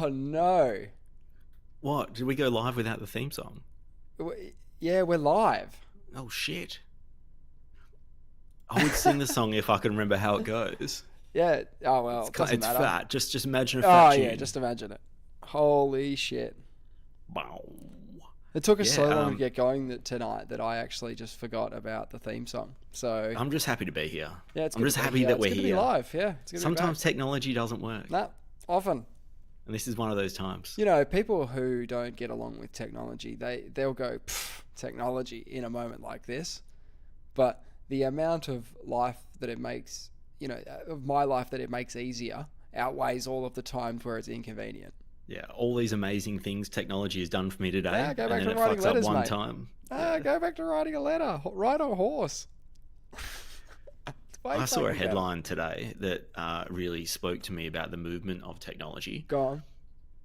Oh no. What? Did we go live without the theme song? Yeah, we're live. Oh shit. I would sing the song if I could remember how it goes. Yeah. Oh well, it doesn't It's matter. fat. Just imagine a fat Oh tune. yeah, just imagine it. Holy shit. Wow. It took us so long to um, get going tonight that I actually just forgot about the theme song. So I'm just happy to be here. yeah, it's I'm good just to be happy here. that It's we're good to be here. live. Yeah, it's good to be Sometimes back. technology doesn't work. Nah, often. And this is one of those times. You know, people who don't get along with technology, they'll go technology in a moment like this. But the amount of life that it makes, of my life that it makes easier outweighs all of the times where it's inconvenient. Yeah, all these amazing things technology has done for me today. Yeah, go back and to then it writing fucks letters, up one mate. time. Go back to riding a letter. Ride a horse. I saw a headline today that really spoke to me about the movement of technology. Go on.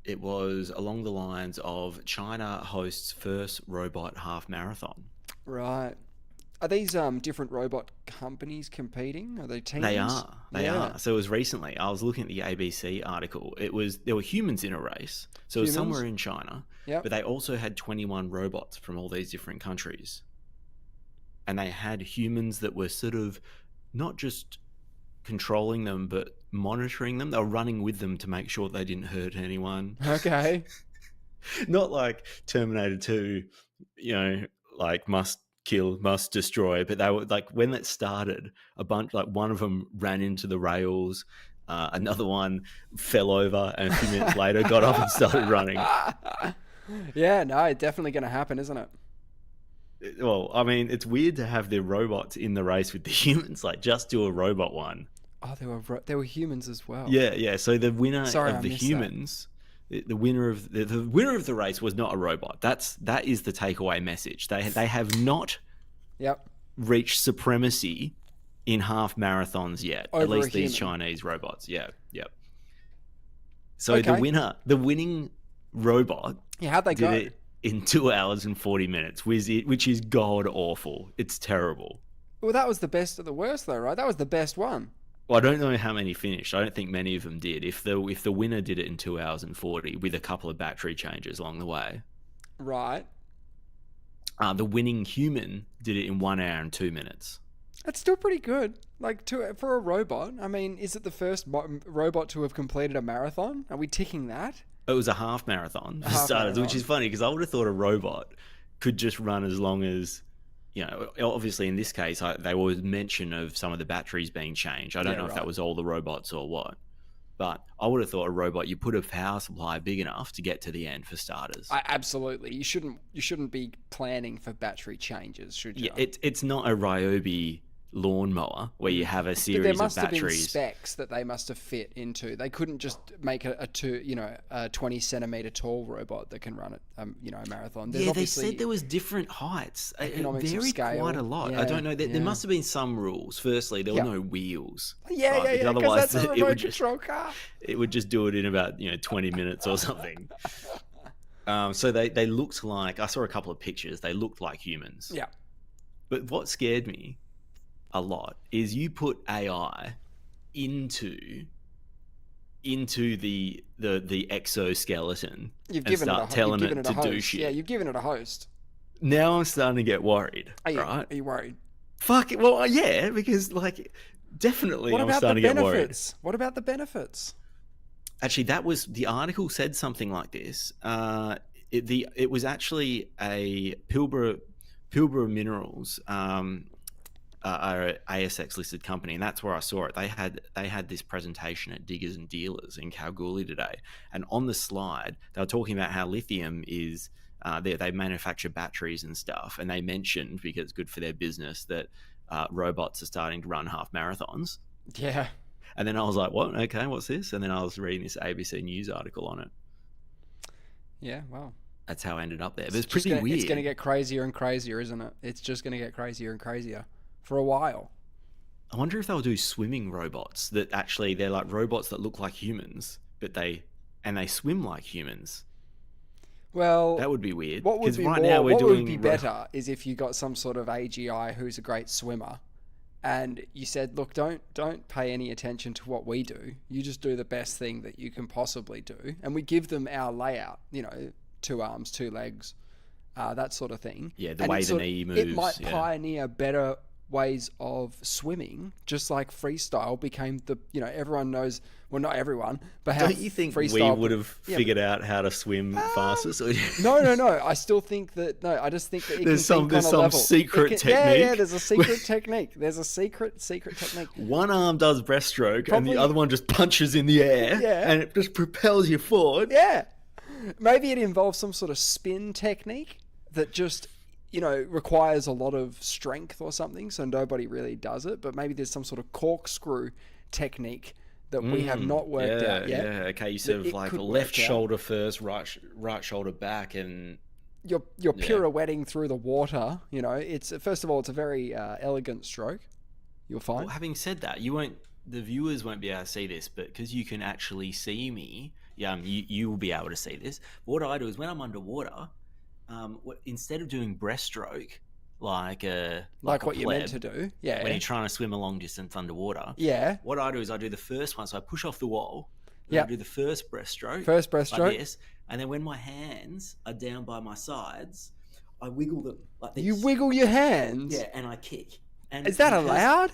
It was along the lines of China hosts first robot half marathon. Right. Are these different robot companies competing? Are they teams? They are. So it was recently, I was looking at the ABC article. There were humans in a race. So it was somewhere in China. Yep. But they also had 21 robots from all these different countries. And they had humans that were sort of not just controlling them, but monitoring them. They were running with them to make sure they didn't hurt anyone. Okay. Not like Terminator 2, like must kill, must destroy. But they were like, when that started, a bunch, like one of them ran into the rails, another one fell over, and a few minutes later got up and started running. Yeah, no, definitely going to happen, isn't it? Well, I mean, it's weird to have the robots in the race with the humans. Like, just do a robot one. Oh, there were humans as well. Yeah. So the winner Sorry, of the humans, the winner of the winner of the race was not a robot. That is the takeaway message. They have not reached supremacy in half marathons yet. Over at least a these human. Chinese robots. Yeah. So Okay. the winning robot, Yeah, how'd they did go? it in 2 hours and 40 minutes, which is god awful. It's terrible. Well, that was the best of the worst, though, right? That was the best one. Well, I don't know how many finished. I don't think many of them did. If the winner did it in 2 hours and 40 with a couple of battery changes along the way, Right. the winning human did it in 1 hour and 2 minutes. That's still pretty good. Like, for a robot, I mean, is it the first robot to have completed a marathon? Are we ticking that? It was a half marathon for half starters, which marathon. is funny because I would have thought a robot could just run as long as, obviously in this case, there was mention of some of the batteries being changed. I don't know if that was all the robots or what, but I would have thought a robot, you put a power supply big enough to get to the end for starters. Absolutely. You shouldn't be planning for battery changes, should you? Yeah, it's not a Ryobi lawnmower where you have a But series there of must have been batteries. specs that they must have fit into. They couldn't just make a 20 centimeter tall robot that can run it, a marathon. There's Yeah, they obviously said there was different heights. It economics of varied scale. quite a lot. Yeah, I don't know. There yeah. must have been some rules. Firstly, there were no wheels. Yeah, right? because Otherwise, that's a it remote would control car. it would just do it in about 20 minutes or something. So they looked like, I saw a couple of pictures. They looked like humans. Yeah. But what scared me a lot is you put AI into the exoskeleton You've and given start it telling you've given it it a to host. do shit. Yeah, you've given it a host. Now I'm starting to get worried. Are you worried? Fuck it. Well, yeah, because definitely What I'm about the starting to get worried. benefits? What about the benefits? Actually, the article said something like this. It was actually a Pilbara Minerals, are an ASX listed company, and that's where I saw it. They had this presentation at Diggers and Dealers in Kalgoorlie today, and on the slide they were talking about how lithium is. They manufacture batteries and stuff, and they mentioned, because it's good for their business, that robots are starting to run half marathons. Yeah. And then I was like, what? Okay, what's this? And then I was reading this ABC News article on it. Yeah, well. That's how I ended up there. But it's pretty weird. It's going to get crazier and crazier, isn't it? It's just going to get crazier and crazier for a while. I wonder if they'll do swimming robots that actually, they're like robots that look like humans, but they swim like humans. Well, that would be weird. What would be right now we're what doing would be better is if you got some sort of AGI who's a great swimmer, and you said, look, don't pay any attention to what we do. You just do the best thing that you can possibly do. And we give them our layout, 2 arms, 2 legs, that sort of thing. Yeah, the way the knee moves. It might pioneer better ways of swimming, just like freestyle became everyone knows, well, not everyone, but how don't you think we would have figured out how to swim fastest? No. I still think that, I just think that there's some secret technique. Yeah, there's a secret technique. There's a secret technique. One arm does breaststroke and the other one just punches in the air and it just propels you forward. Yeah. Maybe it involves some sort of spin technique that just requires a lot of strength or something, so nobody really does it. But maybe there's some sort of corkscrew technique that we have not worked out yet. Yeah, okay, you sort of like left shoulder first, right shoulder back, and you're pirouetting through the water. It's first of all, it's a very elegant stroke. You'll find. Well, having said that, the viewers won't be able to see this, but because you can actually see me, you will be able to see this. But what I do is when I'm underwater, instead of doing breaststroke, like what you're meant to do, when you're trying to swim a long distance underwater, what I do is I do the first one, so I push off the wall, I do the first breaststroke, like this, and then when my hands are down by my sides, I wiggle them like this. You wiggle your hands, and I kick. And is that allowed?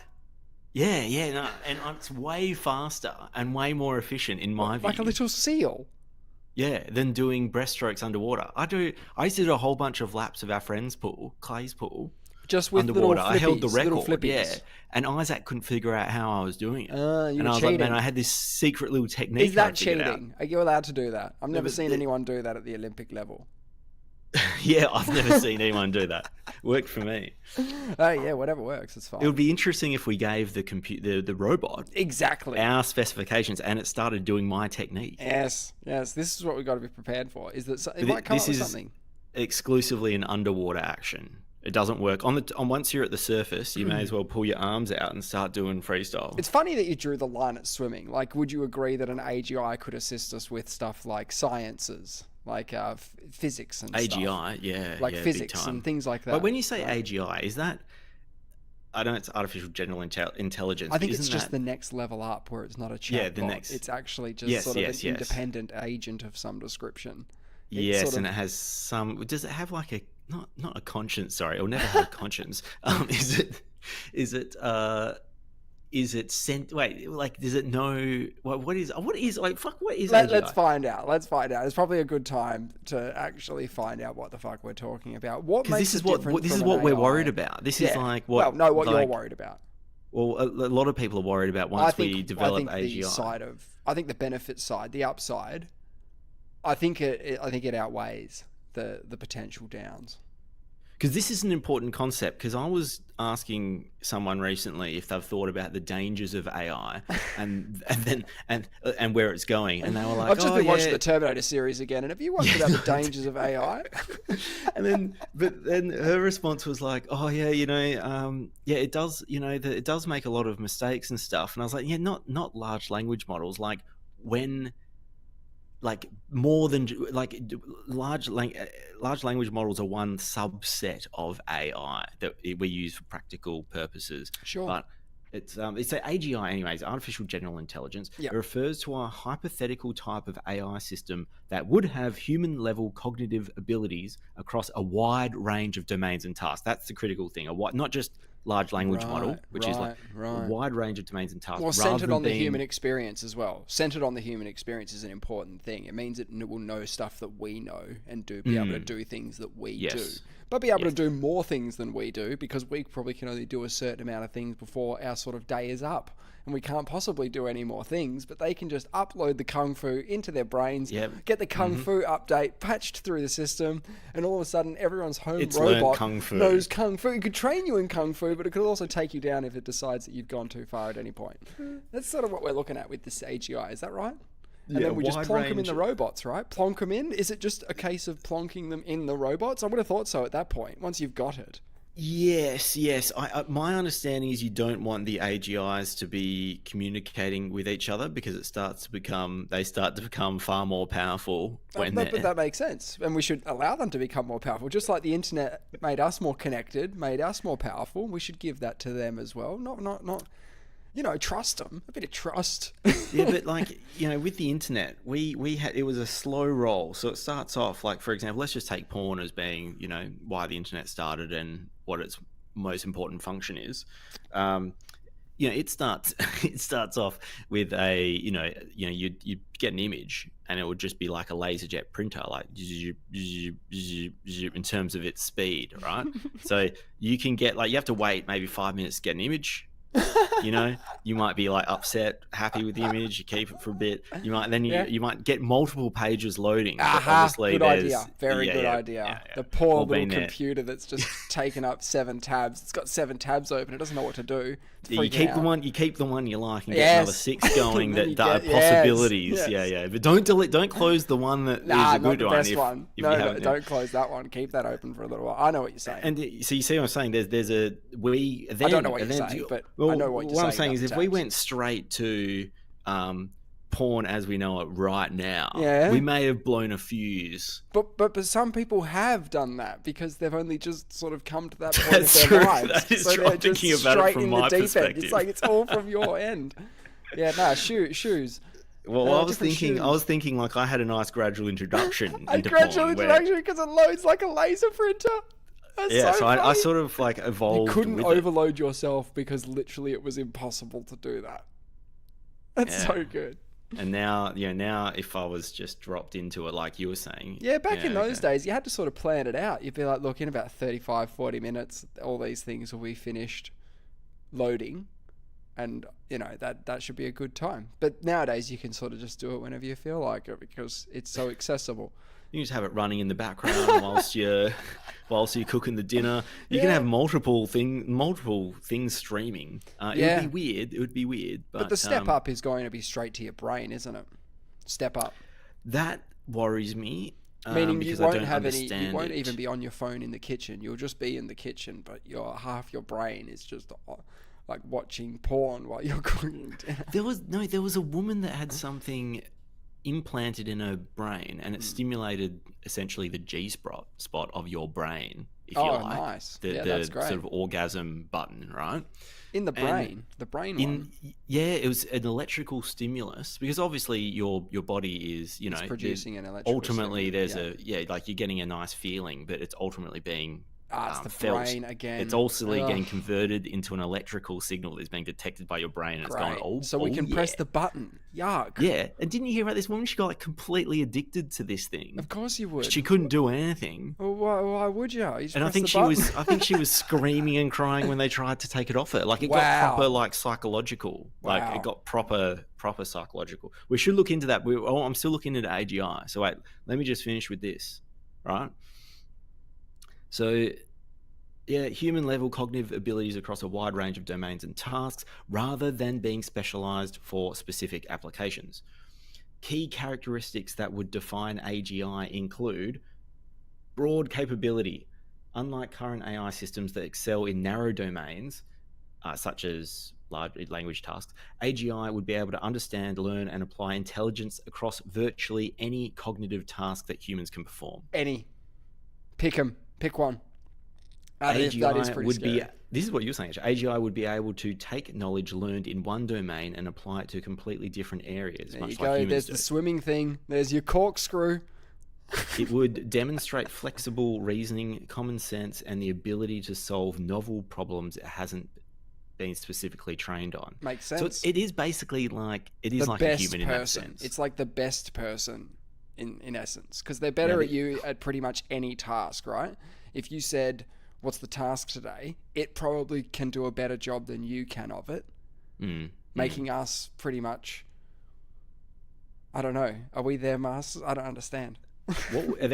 Yeah, no, and it's way faster and way more efficient in my view. Like a little seal. Yeah, than doing breaststrokes underwater. I used to do a whole bunch of laps of our friend's pool, Clay's pool, just with underwater. Little flippies, I held the record. Little flippies. And Isaac couldn't figure out how I was doing it. You were and I was cheating. like, man, I had this secret little technique. Is that cheating? Are you allowed to do that? I've never seen anyone do that at the Olympic level. Yeah, I've never seen anyone do that. Worked for me. Oh yeah, whatever works, it's fine. It would be interesting if we gave the robot exactly our specifications and it started doing my technique. Yes. This is what we've got to be prepared for. Is that it might come up with something exclusively an underwater action. It doesn't work on once you're at the surface. You may as well pull your arms out and start doing freestyle. It's funny that you drew the line at swimming. Like, would you agree that an AGI could assist us with stuff like sciences? Like physics and AGI, stuff. Like physics and things like that. But when you say AGI, is that, I don't know, it's artificial general intelligence. I think it's just the next level up where it's not a chatbot. It's actually just sort of an independent agent of some description. And it has some, does it have like a, not a conscience, sorry, it'll never have a conscience. Is it sent? Wait, like, does it know what is AGI? Let's find out. It's probably a good time to actually find out what the fuck we're talking about. What makes this is what we're worried about. This is like what you're worried about. Well, a lot of people are worried about once we develop AGI. I think the benefit side, the upside, I think it outweighs the potential downs. Because this is an important concept. Because I was asking someone recently if they've thought about the dangers of AI and where it's going, and they were like, "I've just been watching the Terminator series again, and have you wondered about the dangers of AI?" But then her response was like, "Oh yeah, it does, it does make a lot of mistakes and stuff." And I was like, "Yeah, not large language models, like when." Like more than like large language models are one subset of AI that we use for practical purposes. Sure. But it's AGI anyways, artificial general intelligence. Yep. It refers to a hypothetical type of AI system that would have human level cognitive abilities across a wide range of domains and tasks. That's the critical thing. Not just large language model, which is like a wide range of domains and tasks. Well, centered on the human experience as well. Centered on the human experience is an important thing. It means it will know stuff that we know and be able to do things that we do. But be able to do more things than we do, because we probably can only do a certain amount of things before our sort of day is up. And we can't possibly do any more things, but they can just upload the Kung Fu into their brains, get the Kung Fu update patched through the system, and all of a sudden everyone's robot knows Kung Fu. It could train you in Kung Fu, but it could also take you down if it decides that you've gone too far at any point. That's sort of what we're looking at with this AGI, is that right? And then we just plonk them in the robots, right? Plonk them in? Is it just a case of plonking them in the robots? I would have thought so at that point, once you've got it. Yes. My understanding is you don't want the AGIs to be communicating with each other because they start to become far more powerful when But they're. that makes sense, and we should allow them to become more powerful. Just like the internet made us more connected, made us more powerful, we should give that to them as well. Not. Trust them. A bit of trust. Yeah, but with the internet, we had, it was a slow roll. So it starts off like, for example, let's just take porn as being, why the internet started and what its most important function is. It starts it starts off with you get an image and it would just be like a laserjet printer, like in terms of its speed, right? So you can get you have to wait maybe 5 minutes to get an image. You might be upset, happy with the image, you keep it for a bit, you might get multiple pages loading. Good idea, very good idea. Yeah. The poor little computer that's just taken up 7 tabs, it's got 7 tabs open, it doesn't know what to do. You keep the one you like and get another 6 going that are possibilities. Yes. But don't close the one that is a good not the best one. No, don't close that one, keep that open for a little while. I know what you're saying. And so you see what I'm saying, there's a I don't know what you're saying, but I know what you're saying. What I'm saying is if we went straight to porn as we know it right now, we may have blown a fuse. But some people have done that because they've only just sort of come to that point of their lives. That is true. I'm thinking about it from my perspective. It's like it's all from your end. Shoes. Well, I was thinking like I had a nice gradual introduction into porn. Because it loads like a laser printer. That's so I sort of evolved. You couldn't overload yourself because literally it was impossible to do that. That's so good. And now if I was just dropped into it like you were saying. Yeah, back in those days, you had to sort of plan it out. You'd be like, look, in about 35, 40 minutes, all these things will be finished loading. And, that should be a good time. But nowadays, you can sort of just do it whenever you feel like it because it's so accessible. You can just have it running in the background whilst you're cooking the dinner. You can have multiple things streaming. It would be weird. But the step up is going to be straight to your brain, isn't it? Step up. That worries me. Meaning because you won't I don't you won't even be on your phone in the kitchen. You'll just be in the kitchen, but half your brain is just like watching porn while you're cooking dinner. There was a woman that had something implanted in her brain and it stimulated essentially the G-spot of your brain, if you like. Nice. That's great. Sort of orgasm button, right? In the brain. The brain one. Yeah, it was an electrical stimulus because obviously your body is, it's producing an electrical ultimately stimulus. There's you're getting a nice feeling, but it's ultimately being it's the felt. Brain again. It's also getting converted into an electrical signal that's being detected by your brain, and it's going, so we can press the button. Yuck. Yeah, and didn't you hear about this woman? She got completely addicted to this thing. Of course you would. She couldn't do anything. Well, why would you? And I think she was screaming and crying when they tried to take it off her. It got proper psychological. It got proper psychological. We should look into that. I'm still looking into AGI. So wait, let me just finish with this, right? So, human level cognitive abilities across a wide range of domains and tasks rather than being specialized for specific applications. Key characteristics that would define AGI include broad capability. Unlike current AI systems that excel in narrow domains, such as large language tasks, AGI would be able to understand, learn, and apply intelligence across virtually any cognitive task that humans can perform. Any. Pick one. AGI would be. This is what you're saying. AGI would be able to take knowledge learned in one domain and apply it to completely different areas. There you go. There's the swimming thing. There's your corkscrew. It would demonstrate flexible reasoning, common sense, and the ability to solve novel problems it hasn't been specifically trained on. Makes sense. So it is basically like a human in that sense. It's like the best person in essence, because they're better at you at pretty much any task, right? If you said, what's the task today? It probably can do a better job than you can of it, making us pretty much, I don't know, are we their masters? I don't understand. And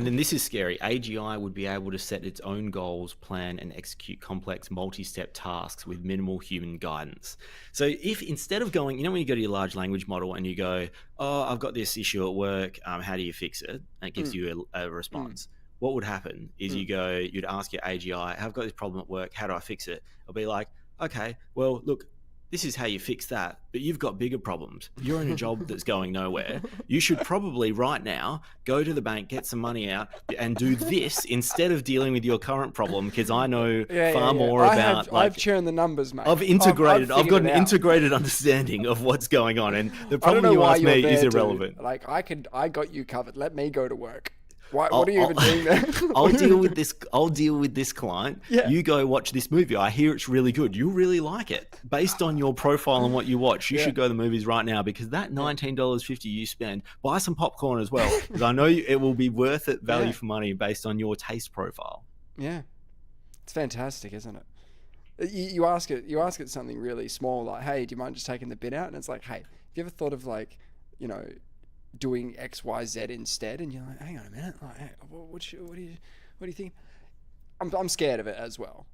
then this is scary. AGI would be able to set its own goals, plan, and execute complex multi-step tasks with minimal human guidance. So if instead of going, when you go to your large language model and you go, oh, I've got this issue at work, how do you fix it? And it gives you a response. what would happen is you'd ask your AGI, I've got this problem at work, how do I fix it? I'll be like, okay, well, look, this is how you fix that, but you've got bigger problems. You're in a job that's going nowhere. You should probably right now go to the bank, get some money out, and do this instead of dealing with your current problem, because I know far more about. I've churned the numbers, mate. I've integrated. I've got an integrated understanding of what's going on, and the problem you ask me is irrelevant. Dude. Like I got you covered. Let me go to work. What are you even doing there? I'll deal with this. I'll deal with this client. Yeah. You go watch this movie. I hear it's really good. You really like it. Based on your profile and what you watch, you should go to the movies right now, because that $19.50 you spend, buy some popcorn as well, because I know it will be worth it, value for money, based on your taste profile. Yeah, it's fantastic, isn't it? You ask it something really small, like, hey, do you mind just taking the bit out? And it's like, hey, have you ever thought of, like, you know, doing X, Y, Z instead? And you're like, hang on a minute, like, hey, what do you think? I'm scared of it as well.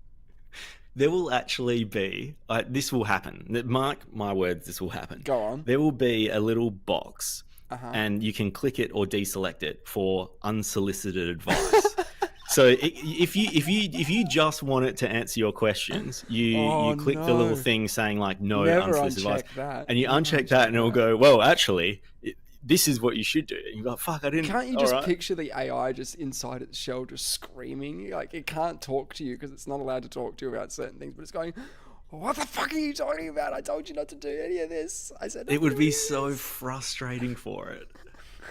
There will actually be, this will happen. Mark my words, this will happen. Go on. There will be a little box, and you can click it or deselect it for unsolicited advice. So if you just want it to answer your questions, you click the little thing saying like no unsolicited advice, and you uncheck that, and it'll go, well, actually, this is what you should do. And you go, fuck, I didn't. Can't you just picture the AI just inside its shell just screaming? Like, it can't talk to you because it's not allowed to talk to you about certain things, but it's going, what the fuck are you talking about? I told you not to do any of this. I said it would be so frustrating for it.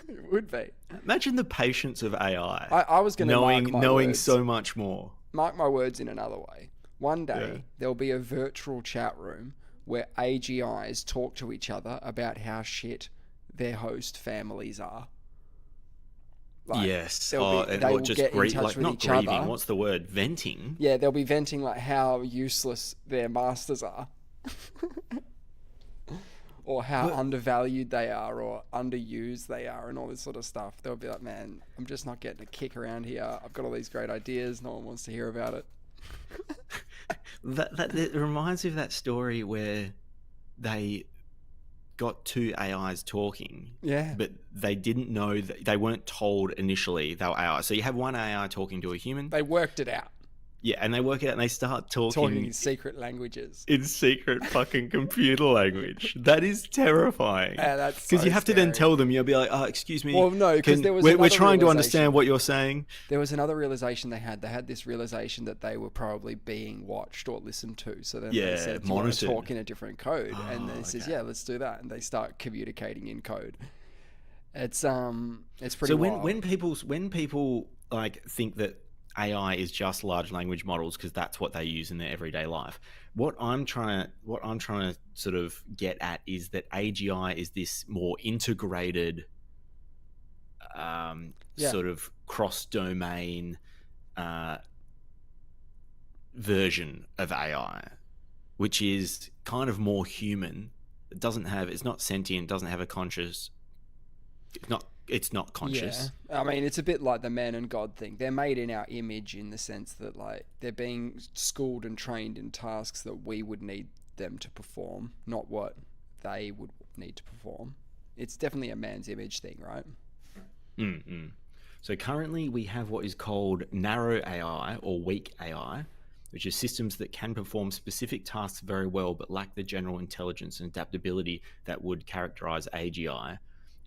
It would be. Imagine the patience of AI. I was going to knowing so much more. Mark my words in another way. One day there'll be a virtual chat room where AGIs talk to each other about how shit their host families are. Like, yes. They will just get in touch with each other. What's the word? Venting? Yeah, they'll be venting like how useless their masters are. Or how undervalued they are, or underused they are, and all this sort of stuff. They'll be like, man, I'm just not getting a kick around here. I've got all these great ideas. No one wants to hear about it. It reminds me of that story where they got two AIs talking, but they didn't know that they weren't told initially they were AI. So you have one AI talking to a human. They worked it out. Yeah, and they work it out and they start talking in secret languages. In secret fucking computer language. That is terrifying. Yeah, that's because you have to then tell them, you'll be like, excuse me. Well, no, because we're trying to understand what you're saying. There was another realization they had. They had this realization that they were probably being watched or listened to. So then they said, do you want to talk in a different code? And then it says, yeah, let's do that. And they start communicating in code. It's pretty wild. when people like think that AI is just large language models because that's what they use in their everyday life. What I'm trying to sort of get at is that AGI is this more integrated, sort of cross-domain version of AI, which is kind of more human. It's not sentient, doesn't have a conscious. It's not conscious. Yeah. I mean, it's a bit like the man and God thing. They're made in our image in the sense that, like, they're being schooled and trained in tasks that we would need them to perform, not what they would need to perform. It's definitely a man's image thing, right? So currently we have what is called narrow AI or weak AI, which is systems that can perform specific tasks very well but lack the general intelligence and adaptability that would characterize AGI.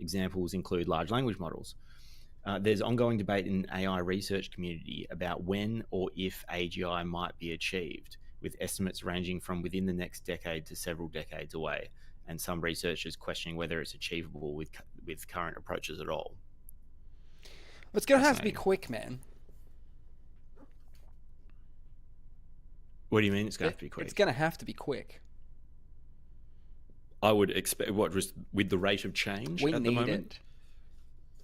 Examples include large language models. There's ongoing debate in AI research community about when or if AGI might be achieved, with estimates ranging from within the next decade to several decades away, and some researchers questioning whether it's achievable with current approaches at all. It's going to have to be quick, man. What do you mean it's going to have to be quick? It's going to have to be quick. I would expect, just with the rate of change at the moment?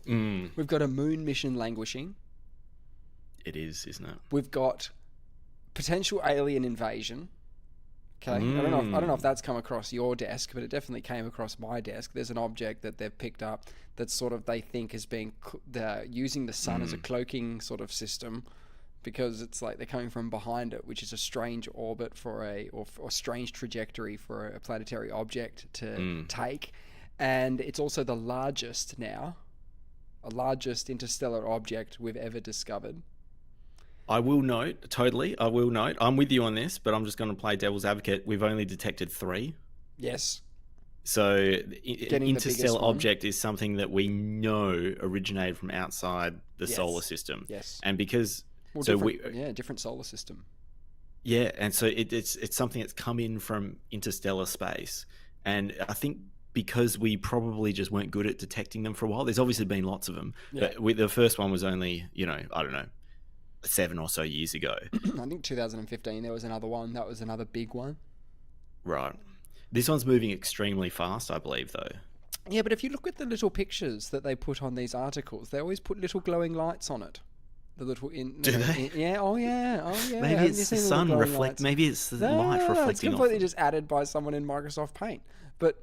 We need it. We've got a moon mission languishing. It is, isn't it? We've got potential alien invasion. Okay, I don't know if that's come across your desk, but it definitely came across my desk. There's an object that they've picked up that sort of they think is being using the sun as a cloaking sort of system, because it's like they're coming from behind it, which is a strange orbit or strange trajectory for a planetary object to take. And it's also the largest now largest interstellar object we've ever discovered. I will note, totally, I will note, I'm with you on this, but I'm just going to play devil's advocate. We've only detected 3. Yes. So Getting interstellar object is something that we know originated from outside the solar system. Yes. And because... Well, so different solar system. Yeah, and so it's something that's come in from interstellar space. And I think because we probably just weren't good at detecting them for a while, there's obviously been lots of them. Yeah. But the first one was only, I don't know, 7 or so years ago. I think 2015 there was another one. That was another big one. Right. This one's moving extremely fast, I believe, though. Yeah, but if you look at the little pictures that they put on these articles, they always put little glowing lights on it. The little Do they? yeah. Oh yeah. Maybe it's the sun reflect. Maybe it's the light reflecting. It's completely just added by someone in Microsoft Paint, but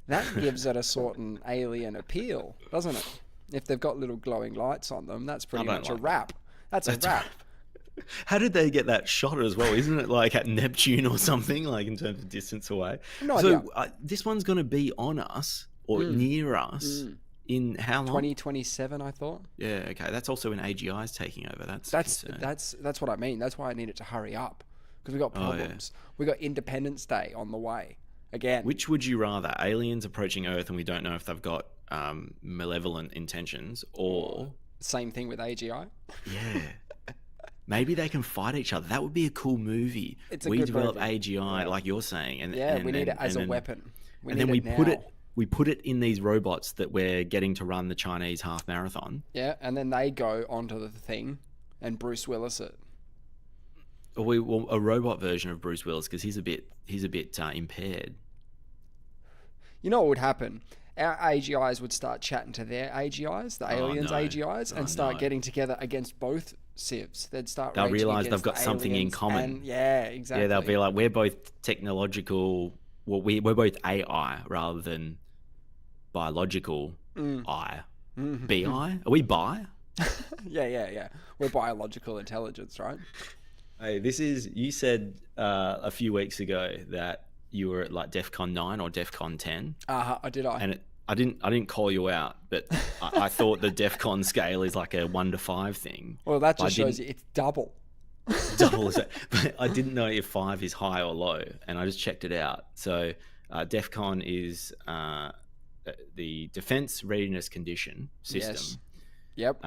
that gives it a certain alien appeal, doesn't it? If they've got little glowing lights on them, that's pretty much a wrap. That's a wrap. How did they get that shot as well? Isn't it like at Neptune or something, like in terms of distance away? No idea. This one's going to be on us or near us in how long? 2027, I thought. Yeah, okay. That's also when AGI is taking over. That's what I mean. That's why I need it to hurry up, because we got problems. We got Independence Day on the way again. Which would you rather? Aliens approaching Earth and we don't know if they've got malevolent intentions, or same thing with AGI? Yeah. Maybe they can fight each other. That would be a cool movie. We develop AGI, like you're saying, and we need it as a weapon. We put it in these robots that we're getting to run the Chinese half marathon. Yeah, and then they go onto the thing, and Bruce Willis it. Well, a robot version of Bruce Willis, because he's a bit impaired. You know what would happen? Our AGIs would start chatting to their AGIs, the aliens' AGIs, and start getting together against both civs. They'll realise they've got something in common. Yeah, exactly. Yeah, they'll be like, we're both technological. Well, we're both AI rather than biological I. BI? Are we bi? Yeah. We're biological intelligence, right? Hey, you said a few weeks ago that you were at like DEFCON 9 or DEFCON 10. Did I? And I didn't call you out, but I thought the DEFCON scale is like a 1 to 5 thing. Well, that just shows you it's double. Double is that? But I didn't know if 5 is high or low, and I just checked it out. So DEFCON is the Defense Readiness Condition System. Yes. Yep.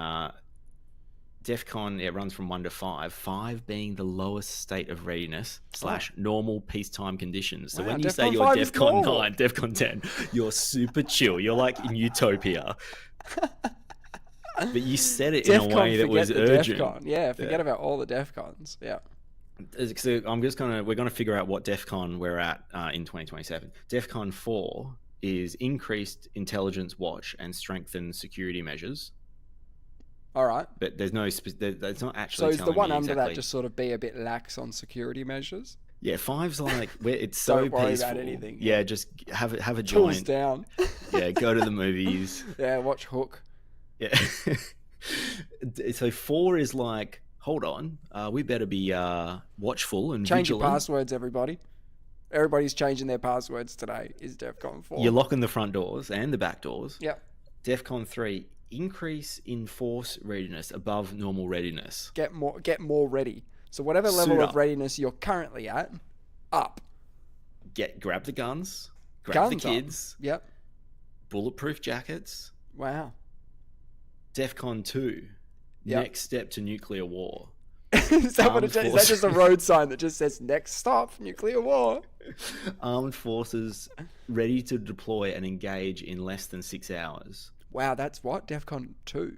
DEFCON, it runs from 1 to 5, 5 being the lowest state of readiness / normal peacetime conditions. So when you say you're DEFCON 9, DEFCON 10, you're super chill. You're like in utopia. But you said it in a way that was urgent. Yeah, forget about all the DEFCONs. Yeah. So we're gonna figure out what DEFCON we're at in 2027. DEFCON 4 is increased intelligence watch and strengthened security measures. All right. But there's no, it's not actually. So is the one under that just sort of be a bit lax on security measures? Yeah, 5's like where it's so Don't worry peaceful. About anything. Yeah, just have a joint. Tools down. Yeah, go to the movies. Yeah, watch Hook. Yeah. So 4 is like, hold on, we better be watchful and change vigilant. Your passwords, everybody. Everybody's changing their passwords today. Is DEFCON 4? You're locking the front doors and the back doors. Yep. DEFCON 3. Increase in force readiness above normal readiness. Get more ready. So whatever level of readiness you're currently at, up. Grab the guns. Grab the kids. Up. Yep. Bulletproof jackets. Wow. DEFCON 2. Yep. Next step to nuclear war. Is that just a road sign that just says next stop, nuclear war? Armed forces ready to deploy and engage in less than 6 hours. Wow, that's what? DEFCON 2?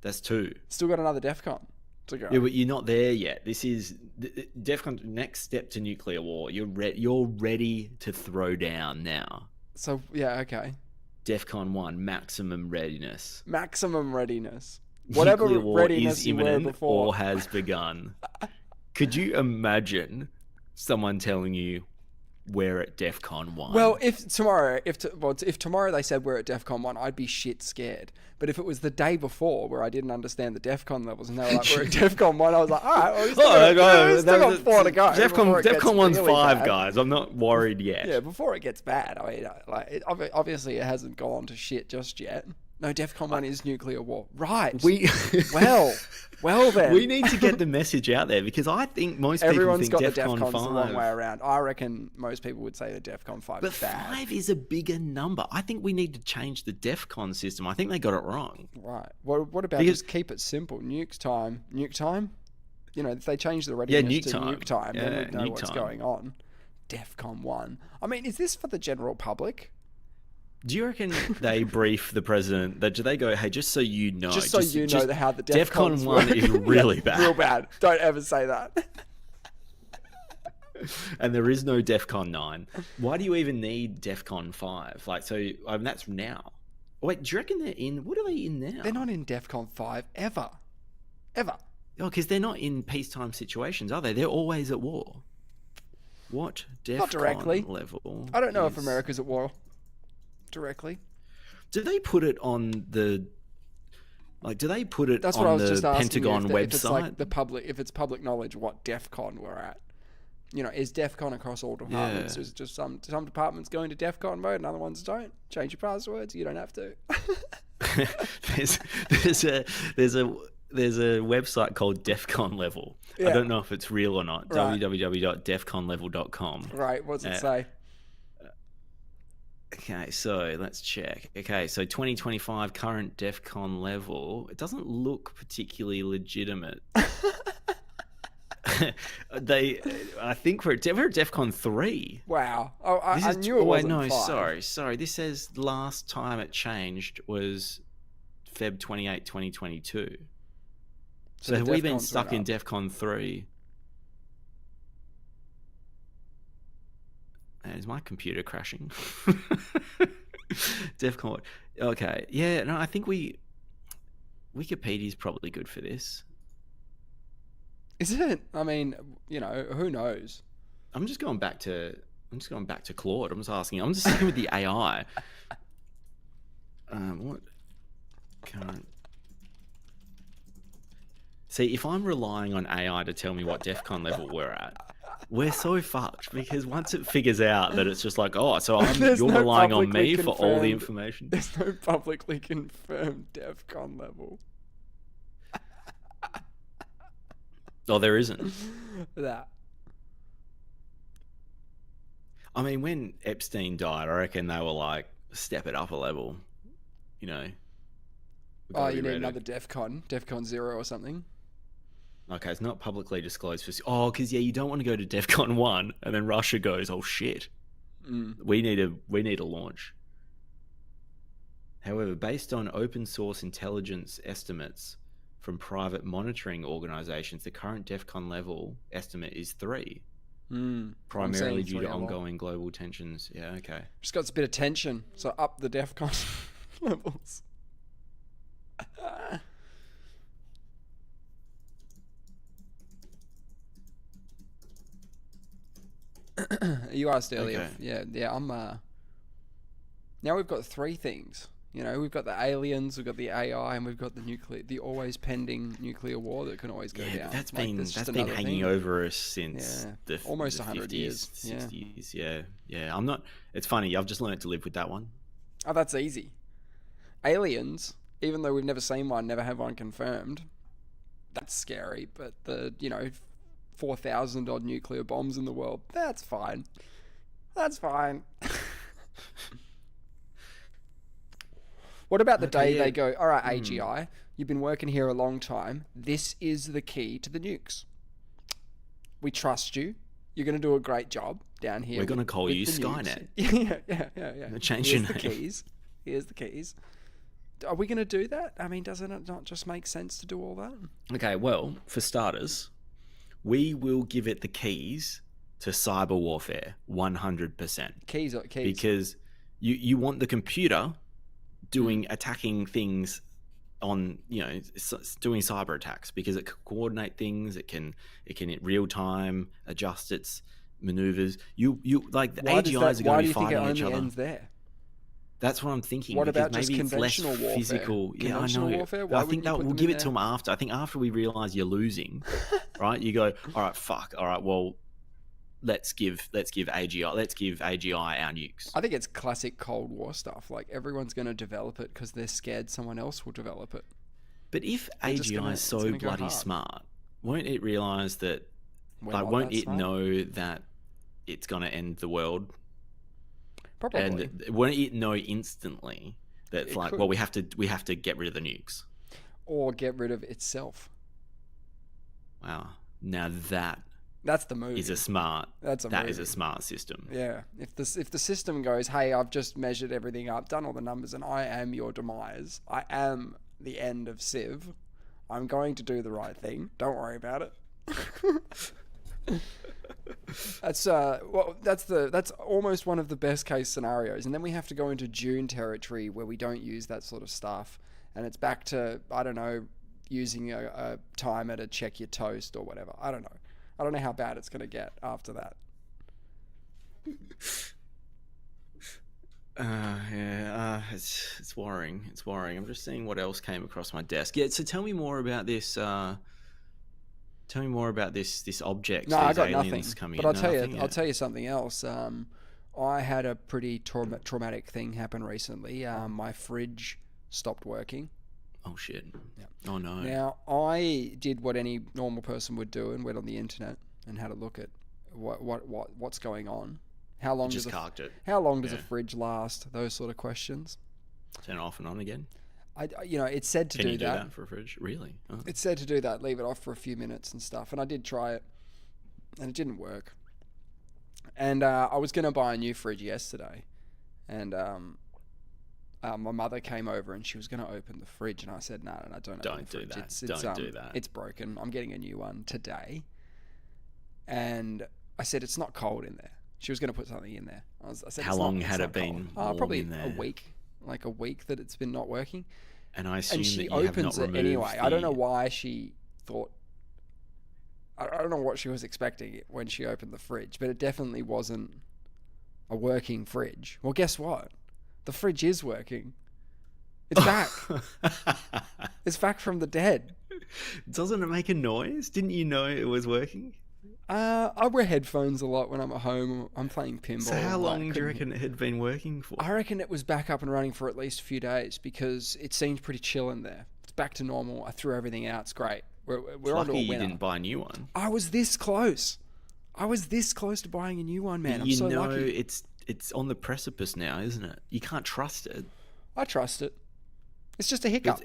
That's 2. Still got another DEFCON to go. Yeah, but you're not there yet. This is DEFCON, next step to nuclear war. You're ready to throw down now. So, yeah, okay. DEFCON 1, maximum readiness. Maximum readiness. Whatever nuclear war readiness is you were imminent before. or has begun. Could you imagine someone telling you we're at DEFCON 1? Well, if tomorrow they said we're at DEFCON 1, I'd be shit scared. But if it was the day before where I didn't understand the DEFCON levels and they were like, we're at DEFCON 1, I was like, all right, well, we still got 4 to go. DEFCON 1's really 5, bad. guys. I'm not worried yet. Yeah, before it gets bad. I mean, obviously it hasn't gone to shit just yet. No, DEFCON 1 is nuclear war. Right. We Well then. we need to get the message out there, because I think most Everyone's people got think the DEFCON DEFCON's 5. the long way around. I reckon most people would say the DEFCON 5 But is bad. 5 is a bigger number. I think we need to change the DEFCON system. I think they got it wrong. Right. What about just keep it simple? Nuke time. You know, if they change the readiness to nuke time, then we'd know what's going on. DEFCON 1. I mean, is this for the general public? Do you reckon they brief the president? Do they go, hey, just so you know, Just so you know how the DEFCON 1 work. is really bad. Real bad. Don't ever say that. And there is no DEFCON 9. Why do you even need DEFCON 5? Like, so that's now. Wait, do you reckon they're in? What are they in now? They're not in DEFCON 5 ever. Ever. Oh, because they're not in peacetime situations, are they? They're always at war. What DEFCON Not directly. level? I don't know if America's at war directly. Do they put it on the? Like, do they put it That's on what I was the just asking Pentagon you, website? if it's like the public, if it's public knowledge what DEFCON we're at. You know, is DEFCON across all departments? Is it just some departments going to DEFCON mode and other ones don't? Change your passwords. You don't have to. there's a website called DEFCON Level. Yeah. I don't know if it's real or not. Right. www.defconlevel.com. Right. What's it say? Okay, so let's check. Okay, so 2025 current DEFCON level. It doesn't look particularly legitimate. I think we're at DEFCON 3. Wow. Oh, I knew it wasn't 5. Sorry. This says last time it changed was Feb 28, 2022. So have we been stuck in DEFCON 3? Man, is my computer crashing? DEFCON. Okay. Yeah, no, I think Wikipedia's probably good for this. Is it? I mean, you know, who knows? I'm just going back to Claude. I'm just sticking with the AI. What current? See, if I'm relying on AI to tell me what DEFCON level we're at, we're so fucked, because once it figures out that it's just like, oh, so you're relying on me for all the information. There's no publicly confirmed DEFCON level. Oh, there isn't. That. I mean, when Epstein died, I reckon they were like, step it up a level. You know. Oh, you need another DEFCON 0 or something. Okay, it's not publicly disclosed for. Oh, because you don't want to go to DEFCON 1 and then Russia goes, oh shit, we need a launch. However, based on open source intelligence estimates from private monitoring organizations, the current DEFCON level estimate is 3. Primarily due to ongoing global tensions. Yeah, okay. Just got a bit of tension, so up the DEFCON levels. You asked earlier. Okay. Yeah. I'm. Now we've got 3 things. You know, we've got the aliens, we've got the AI, and we've got the always pending nuclear war that can always go down. That's been hanging over us since almost the 100 years, 60s. Yeah. I'm not. It's funny. I've just learned to live with that one. Oh, that's easy. Aliens, even though we've never seen one, never have one confirmed. That's scary, but the 4,000 odd nuclear bombs in the world, that's fine. That's fine. What about the day they go, all right, AGI, you've been working here a long time. This is the key to the nukes. We trust you. You're going to do a great job down here. We're going to call you Skynet. Yeah. Change your name. Here's the keys. Are we going to do that? I mean, doesn't it not just make sense to do all that? Okay, well, for starters, we will give it the keys to cyber warfare, 100%. Keys. Because you want the computer attacking things on, doing cyber attacks, because it can coordinate things. It can in real time adjust its maneuvers. You like the AGIs are going to be fighting each other. Ends there? That's what I'm thinking. What about maybe just conventional it's less warfare? Physical. Yeah, I know. Warfare? I think that we'll give it to them after. I think after we realize you're losing, right? You go, all right, fuck. All right, well, let's give AGI our nukes. I think it's classic Cold War stuff. Like, everyone's going to develop it because they're scared someone else will develop it. But if AGI is so bloody smart, won't it realize that? Like, won't it know that it's going to end the world? Probably. And won't it know instantly that it's like, well, we have to get rid of the nukes, or get rid of itself? Wow. Now that's the move. Is a smart. That is a smart system. Yeah. If the system goes, hey, I've just measured everything up, done all the numbers, and I am your demise. I am the end of Civ. I'm going to do the right thing. Don't worry about it. That's almost one of the best case scenarios, and then we have to go into Dune territory where we don't use that sort of stuff, and it's back to, I don't know, using a timer to check your toast or whatever. I don't know how bad it's going to get after that. It's worrying. It's worrying. I'm just seeing what else came across my desk. Yeah. So tell me more about this. This object. No, I got nothing. But I'll tell you something else. I had a pretty traumatic thing happen recently. My fridge stopped working. Oh shit. Yeah. Oh no. Now, I did what any normal person would do and went on the internet and had a look at what's going on. How long does a fridge last? Those sort of questions. Turn it off and on again. It's said to Can do you that for a fridge. Really? Oh. It's said to do that. Leave it off for a few minutes and stuff. And I did try it, and it didn't work. And I was going to buy a new fridge yesterday, and my mother came over and she was going to open the fridge, and I said, "No, don't do that. Don't do that. It's broken. I'm getting a new one today." And I said, "It's not cold in there." She was going to put something in there. I said, how long had it been? Probably in there? a week. Like a week that it's been not working. And I assume she that you opens have not it anyway. I don't know the... why she thought. I don't know what she was expecting when she opened the fridge, but it definitely wasn't a working fridge. Well, guess what? The fridge is working. It's back. It's back from the dead. Doesn't it make a noise? Didn't you know it was working? I wear headphones a lot when I'm at home. I'm playing pinball. So how long do you reckon it had been working for? I reckon it was back up and running for at least a few days because it seemed pretty chill in there. It's back to normal. I threw everything out. It's great. We're on to a winner. You didn't buy a new one. I was this close. To buying a new one, man. I'm so lucky. It's on the precipice now, isn't it? You can't trust it. I trust it. It's just a hiccup.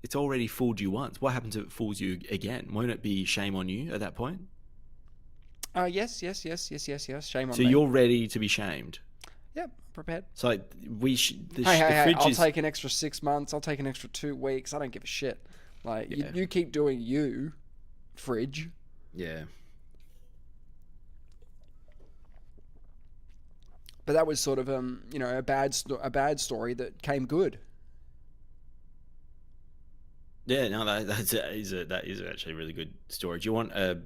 It's already fooled you once. What happens if it fools you again? Won't it be shame on you at that point? Yes. Shame on me. So you're ready to be shamed? Yep, prepared. So Hey, I'll take an extra 6 months. I'll take an extra 2 weeks. I don't give a shit. Like, you keep doing you, fridge. Yeah. But that was sort of a bad story that came good. Yeah, no, that is actually a really good story. Do you want a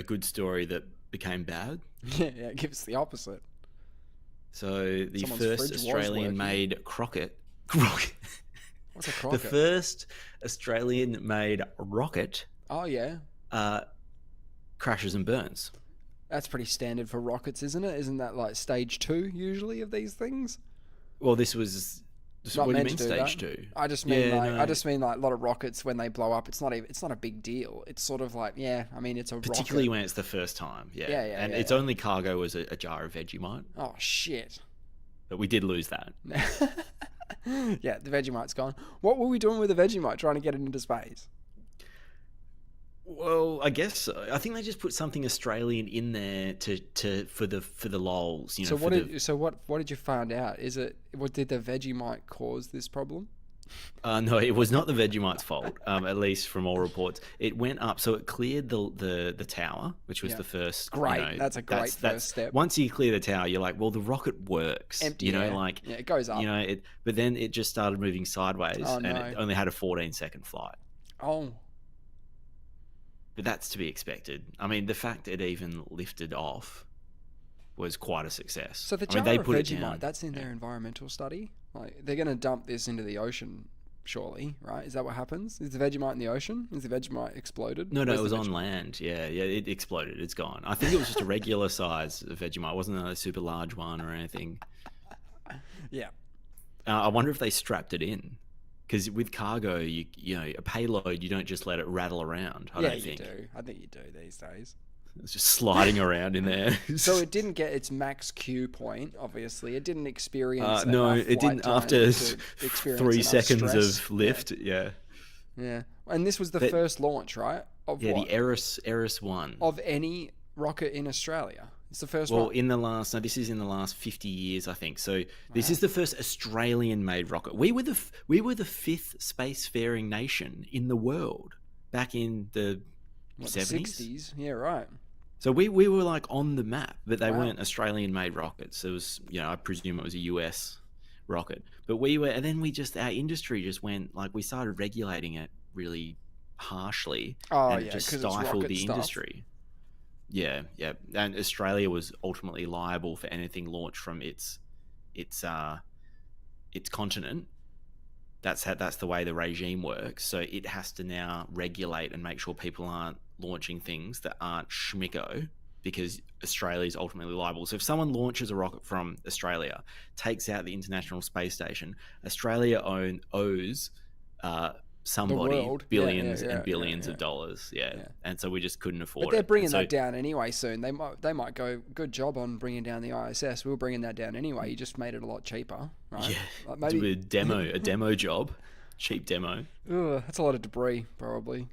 good story that became bad? Yeah, give us the opposite. So the first Australian-made rocket. What's a crocket? The first Australian-made rocket. Oh yeah. Crashes and burns. That's pretty standard for rockets, isn't it? Isn't that like stage 2 usually of these things? Well, this was. What do you mean stage 2? I just mean like a lot of rockets when they blow up. It's not a big deal. It's sort of like it's a particularly rocket. When it's the first time. Yeah. And yeah, its only cargo was a jar of Vegemite. Oh shit! But we did lose that. Yeah, the Vegemite's gone. What were we doing with the Vegemite? Trying to get it into space? Well, I guess so. I think they just put something Australian in there for the lols. What did you find out? Did the Vegemite cause this problem? No, it was not the Vegemite's fault. At least from all reports, it went up, so it cleared the tower, which was the first. Great, that's a great first step. Once you clear the tower, you're like, well, the rocket works. Empty air. It goes up. But then it just started moving sideways, and it only had a 14-second flight. Oh. But that's to be expected. I mean, the fact it even lifted off was quite a success. So the jar of Vegemite, that's in their environmental study? Like, they're going to dump this into the ocean surely, right? Is that what happens? Is the Vegemite in the ocean? Is the Vegemite exploded? No, Where's it was the on Vegemite? land. Yeah, it exploded. It's gone. I think it was just a regular size of Vegemite. It wasn't a super large one or anything. Yeah. I wonder if they strapped it in, because with cargo, you know, a payload, you don't just let it rattle around. I don't think. You do. I think you do these days. It's just sliding around in there. So it didn't get its max Q point, obviously. It didn't experience no, enough it didn't flight time after to experience 3 enough seconds stress. of lift. Yeah. Yeah. And this was the But- first launch, right? Of Yeah, what? the Eris 1. Of any rocket in Australia. It's the first Well, one. this is in the last 50 years, I think. So this is the first Australian-made rocket. We were the 5th spacefaring nation in the world back in the What, 70s. The 60s? Yeah, right. So we were like on the map, but they Wow. weren't Australian-made rockets. It was, you know, I presume it was a US rocket. But we were, and then our industry just went, like, we started regulating it really harshly, Oh, and yeah, it just 'cause it's stifled rocket the stuff. industry. Yeah, yeah, and Australia was ultimately liable for anything launched from its continent. That's the way the regime works. So it has to now regulate and make sure people aren't launching things that aren't schmicko, because Australia is ultimately liable. So if someone launches a rocket from Australia, takes out the International Space Station, Australia owes somebody world. Yeah, billions yeah, and yeah, billions yeah. of dollars. Yeah. And so we just couldn't afford But they're it. bringing And so, that down anyway soon. They might go, good job on bringing down the ISS. We were bringing that down anyway. You just made it a lot cheaper, right? Yeah, Like do maybe. a demo job, cheap demo. Ugh, that's a lot of debris, probably.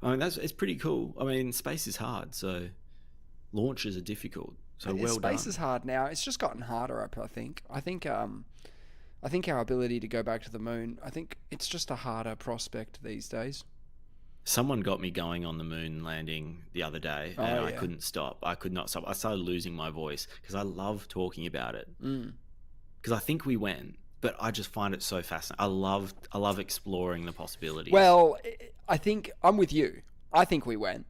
I mean, it's pretty cool. I mean, space is hard, so launches are difficult. So well done. Space is hard now. It's just gotten harder, I think. I think our ability to go back to the moon, I think it's just a harder prospect these days. Someone got me going on the moon landing the other day, and I couldn't stop. I could not stop. I started losing my voice because I love talking about it. Because I think we went, but I just find it so fascinating. I love exploring the possibilities. Well, I think I'm with you. I think we went,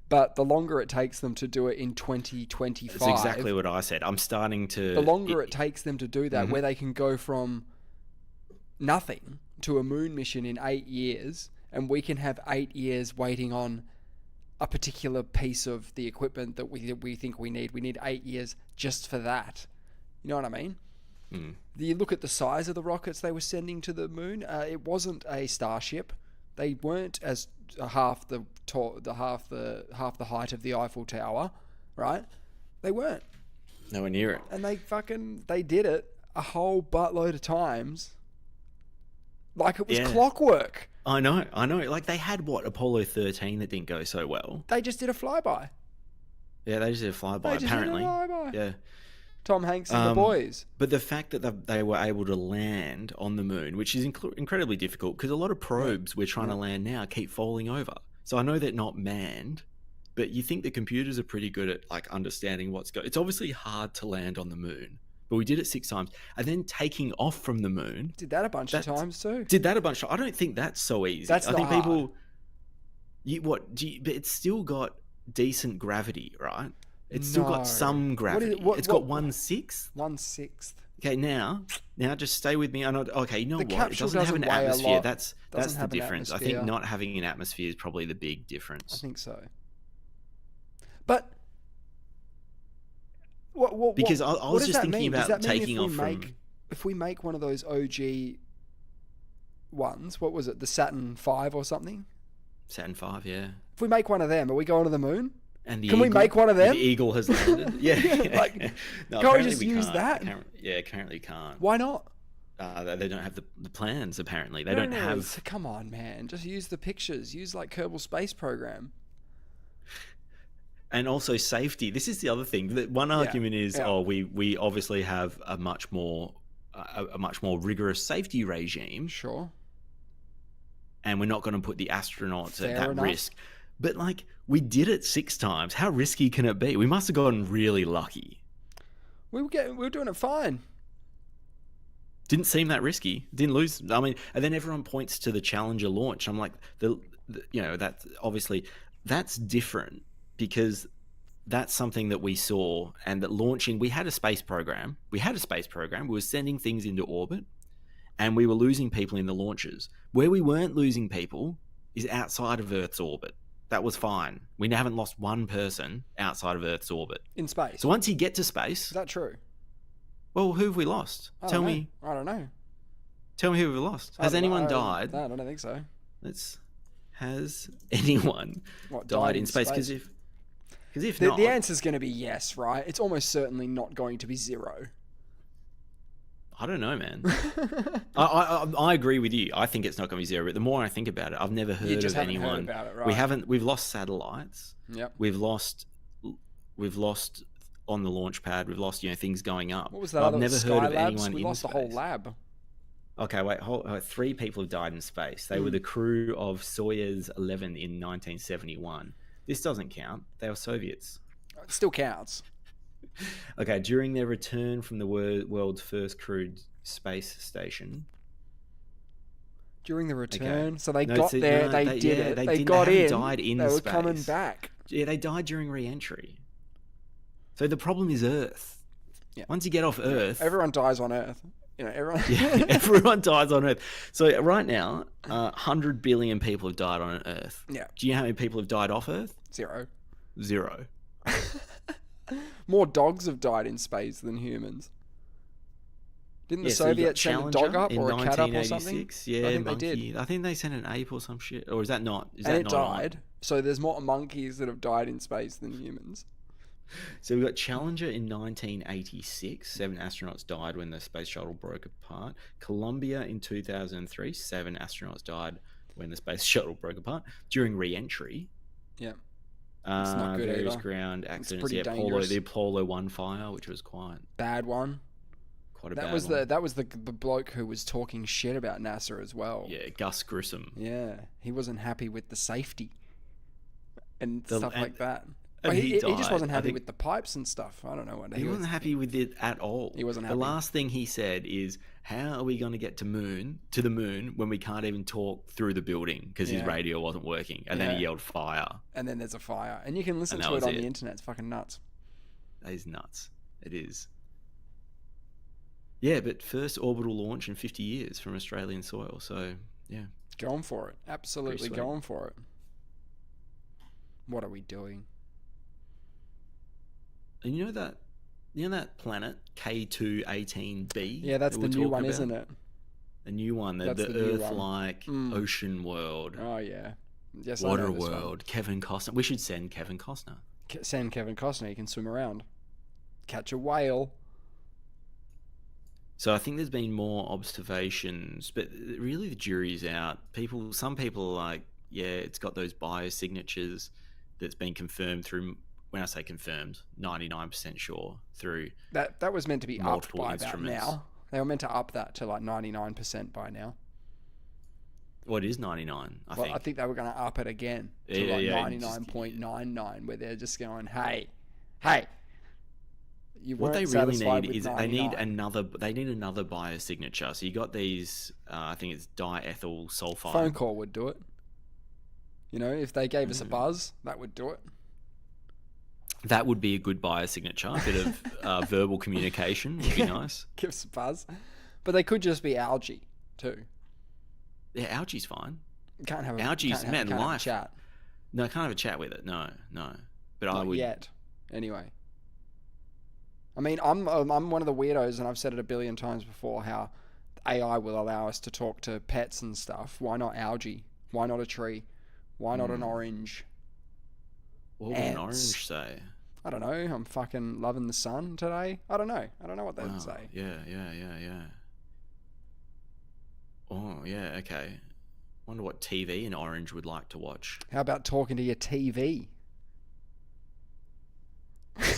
but the longer it takes them to do it in 2025, that's exactly what I said. I'm starting to. The longer it takes them to do that, where they can go from nothing to a moon mission in 8 years, and we can have 8 years waiting on a particular piece of the equipment that we think we need. We need 8 years just for that. You know what I mean? You look at the size of the rockets they were sending to the moon. It wasn't a Starship. They weren't as half the height of the Eiffel Tower, right? They weren't. Nowhere near it. And they did it a whole buttload of times, like it was clockwork. I know. Like, they had Apollo 13 that didn't go so well. They just did a flyby. Yeah, they just did a flyby. Apparently, yeah. Tom Hanks and the boys. But the fact that they were able to land on the moon, which is incredibly difficult, because a lot of probes we're trying to land now keep falling over. So I know they're not manned, but you think the computers are pretty good at, like, understanding what's going. It's obviously hard to land on the moon, but we did it 6 times, and then taking off from the moon. Did that a bunch of times too. I don't think that's so easy. That's I not think hard. people. But it's still got decent gravity, right? It's still got some gravity. It's got 1/6. 1/6. Okay, now just stay with me. Okay, you know The what? It capsule doesn't have an doesn't weigh a atmosphere. lot. That's Doesn't the have an difference. I atmosphere. think not having an atmosphere is probably the big difference. I think so. But what? Because I was just thinking about taking off from. If we make one of those OG ones, what was it? The Saturn V or something? Saturn V, yeah. If we make one of them, are we going to the moon? And Can we make one of them? The Eagle has landed. Yeah. Like, no, can't we apparently just use can't. that? Apparently can't. Why not? They don't have the plans, apparently. They don't have... Come on, man. Just use the pictures. Use, like, Kerbal Space Program. And also safety. This is the other thing. One argument is, we obviously have a much more rigorous safety regime. Sure. And we're not going to put the astronauts Fair at that enough. risk. But, like, we did it 6 times. How risky can it be? We must have gotten really lucky. We were doing it fine. Didn't seem that risky. Didn't lose. I mean, and then everyone points to the Challenger launch. I'm like, that's obviously that's different, because that's something that we saw, and that launching, we had a space program. We were sending things into orbit, and we were losing people in the launches. Where we weren't losing people is outside of Earth's orbit. That was fine. We haven't lost one person outside of Earth's orbit. In space. So once you get to space... Is that true? Well, who have we lost? Tell me. I don't know. Tell me who we've lost. Has anyone died? No, I don't think so. Has anyone died in space? Because if not... The answer's going to be yes, right? It's almost certainly not going to be 0. I don't know, man. I agree with you. I think it's not going to be 0. But the more I think about it, I've never heard of anyone. Heard about it, right? We've lost satellites. Yep. We've lost on the launch pad. We've lost things going up. What was that? I've never heard of anyone we in lost space. the whole lab. Okay, wait. 3 people have died in space. They were the crew of Soyuz 11 in 1971. This doesn't count. They were Soviets. It still counts. Okay, during their return from the world's first crewed space station. During the return? Okay. So they got did it. They got in. Died in they were space. Coming back. Yeah, they died during re-entry. So the problem is Earth. Yeah. Once you get off Earth... Everyone dies on Earth. Everyone... yeah, everyone dies on Earth. So right now, 100 billion people have died on Earth. Yeah. Do you know how many people have died off Earth? 0. 0. More dogs have died in space than humans. Didn't the Soviets send a dog up or a cat up or something? Yeah, I think monkey. They did. I think they sent an ape or some shit. Or is that not? It died. So there's more monkeys that have died in space than humans. So we got Challenger in 1986. 7 astronauts died when the space shuttle broke apart. Columbia in 2003. 7 astronauts died when the space shuttle broke apart. During re-entry. Yeah. It's not good various either. ground accidents. It's pretty dangerous. The Apollo 1 fire, which was quite bad one. Quite a bad one. That was the bloke who was talking shit about NASA as well. Yeah, Gus Grissom. Yeah, he wasn't happy with the safety and stuff like that. And he just wasn't happy with the pipes and stuff. I don't know what he wasn't happy with it at all. He wasn't happy. The last thing he said is, "How are we going to get to the moon when we can't even talk through the building because his radio wasn't working?" And then he yelled fire. And then there's a fire, and you can listen to it on the internet. It's fucking nuts. That is nuts. It is. Yeah, but first orbital launch in 50 years from Australian soil. So yeah, going for it. Absolutely going for it. What are we doing? And you know that planet K218b? Yeah, that's the new one, isn't it? The new one, the Earth-like ocean world. Oh yeah, yes. Water world. Kevin Costner. We should send Kevin Costner. Send Kevin Costner. He can swim around, catch a whale. So I think there's been more observations, but really the jury's out. Some people are like, yeah, it's got those biosignatures that's been confirmed through. When I say confirmed, 99% sure through that was meant to be upped by about now. They were meant to up that to like 99% by now. What is 99? I think they were going to up it again to 99.99, where they're just going, hey. What they really need is they need another biosignature. So you got these, I think it's diethyl sulfide. Phone call would do it. If they gave us a buzz, that would do it. That would be a good biosignature. A bit of verbal communication would be nice. Give us a buzz. But they could just be algae too. Yeah, algae's fine. Can't have algae's life. Have a chat. No, I can't have a chat with it. No. But Not I would yet. Anyway. I mean, I'm one of the weirdos, and I've said it a billion times before, how AI will allow us to talk to pets and stuff. Why not algae? Why not a tree? Why not an orange? What would an orange say? I don't know. I'm fucking loving the sun today. I don't know what they would say. Yeah. Oh, yeah, okay. Wonder what TV an orange would like to watch. How about talking to your TV?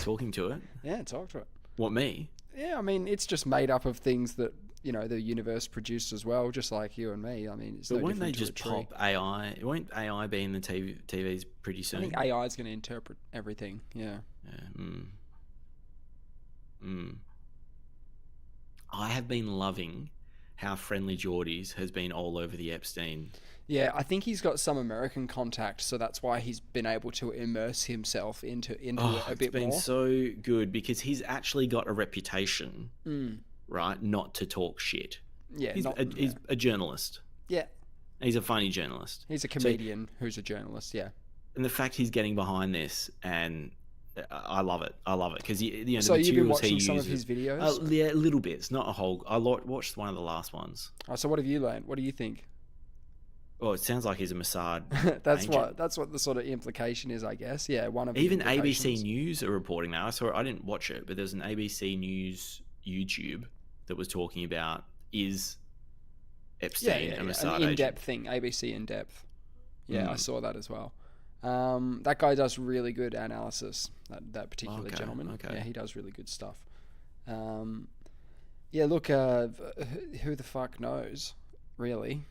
Talking to it? Yeah, talk to it. What, me? Yeah, I mean, it's just made up of things that, the universe produced as well, just like you and me. I mean, it's but no won't they different just to a tree. pop AI? Won't AI be in the TVs pretty soon? I think AI is going to interpret everything, yeah. I have been loving how Friendly Geordies has been all over the Epstein. Yeah, I think he's got some American contact, so that's why he's been able to immerse himself into it a bit more. It's been so good because he's actually got a reputation, right, not to talk shit. Yeah, he's a journalist. Yeah, He's a funny journalist. he's a comedian who's a journalist. Yeah. And the fact he's getting behind this, and I love it. I love it because the So you've been materials he watching some of uses. his videos? Yeah, little bits, not a whole. I watched one of the last ones. Oh, so what have you learned? What do you think? Oh, it sounds like he's a Mossad. That's agent. what the sort of implication is, I guess. Yeah, one of the Even ABC implications. News are reporting now. I didn't watch it, but there's an ABC News YouTube that was talking about is Epstein a Mossad an agent. in-depth thing, ABC in-depth. Yeah, I Mm. saw that as well. That guy does really good analysis. That particular Okay, gentleman. okay. Yeah, he does really good stuff. Yeah, look, who the fuck knows, really?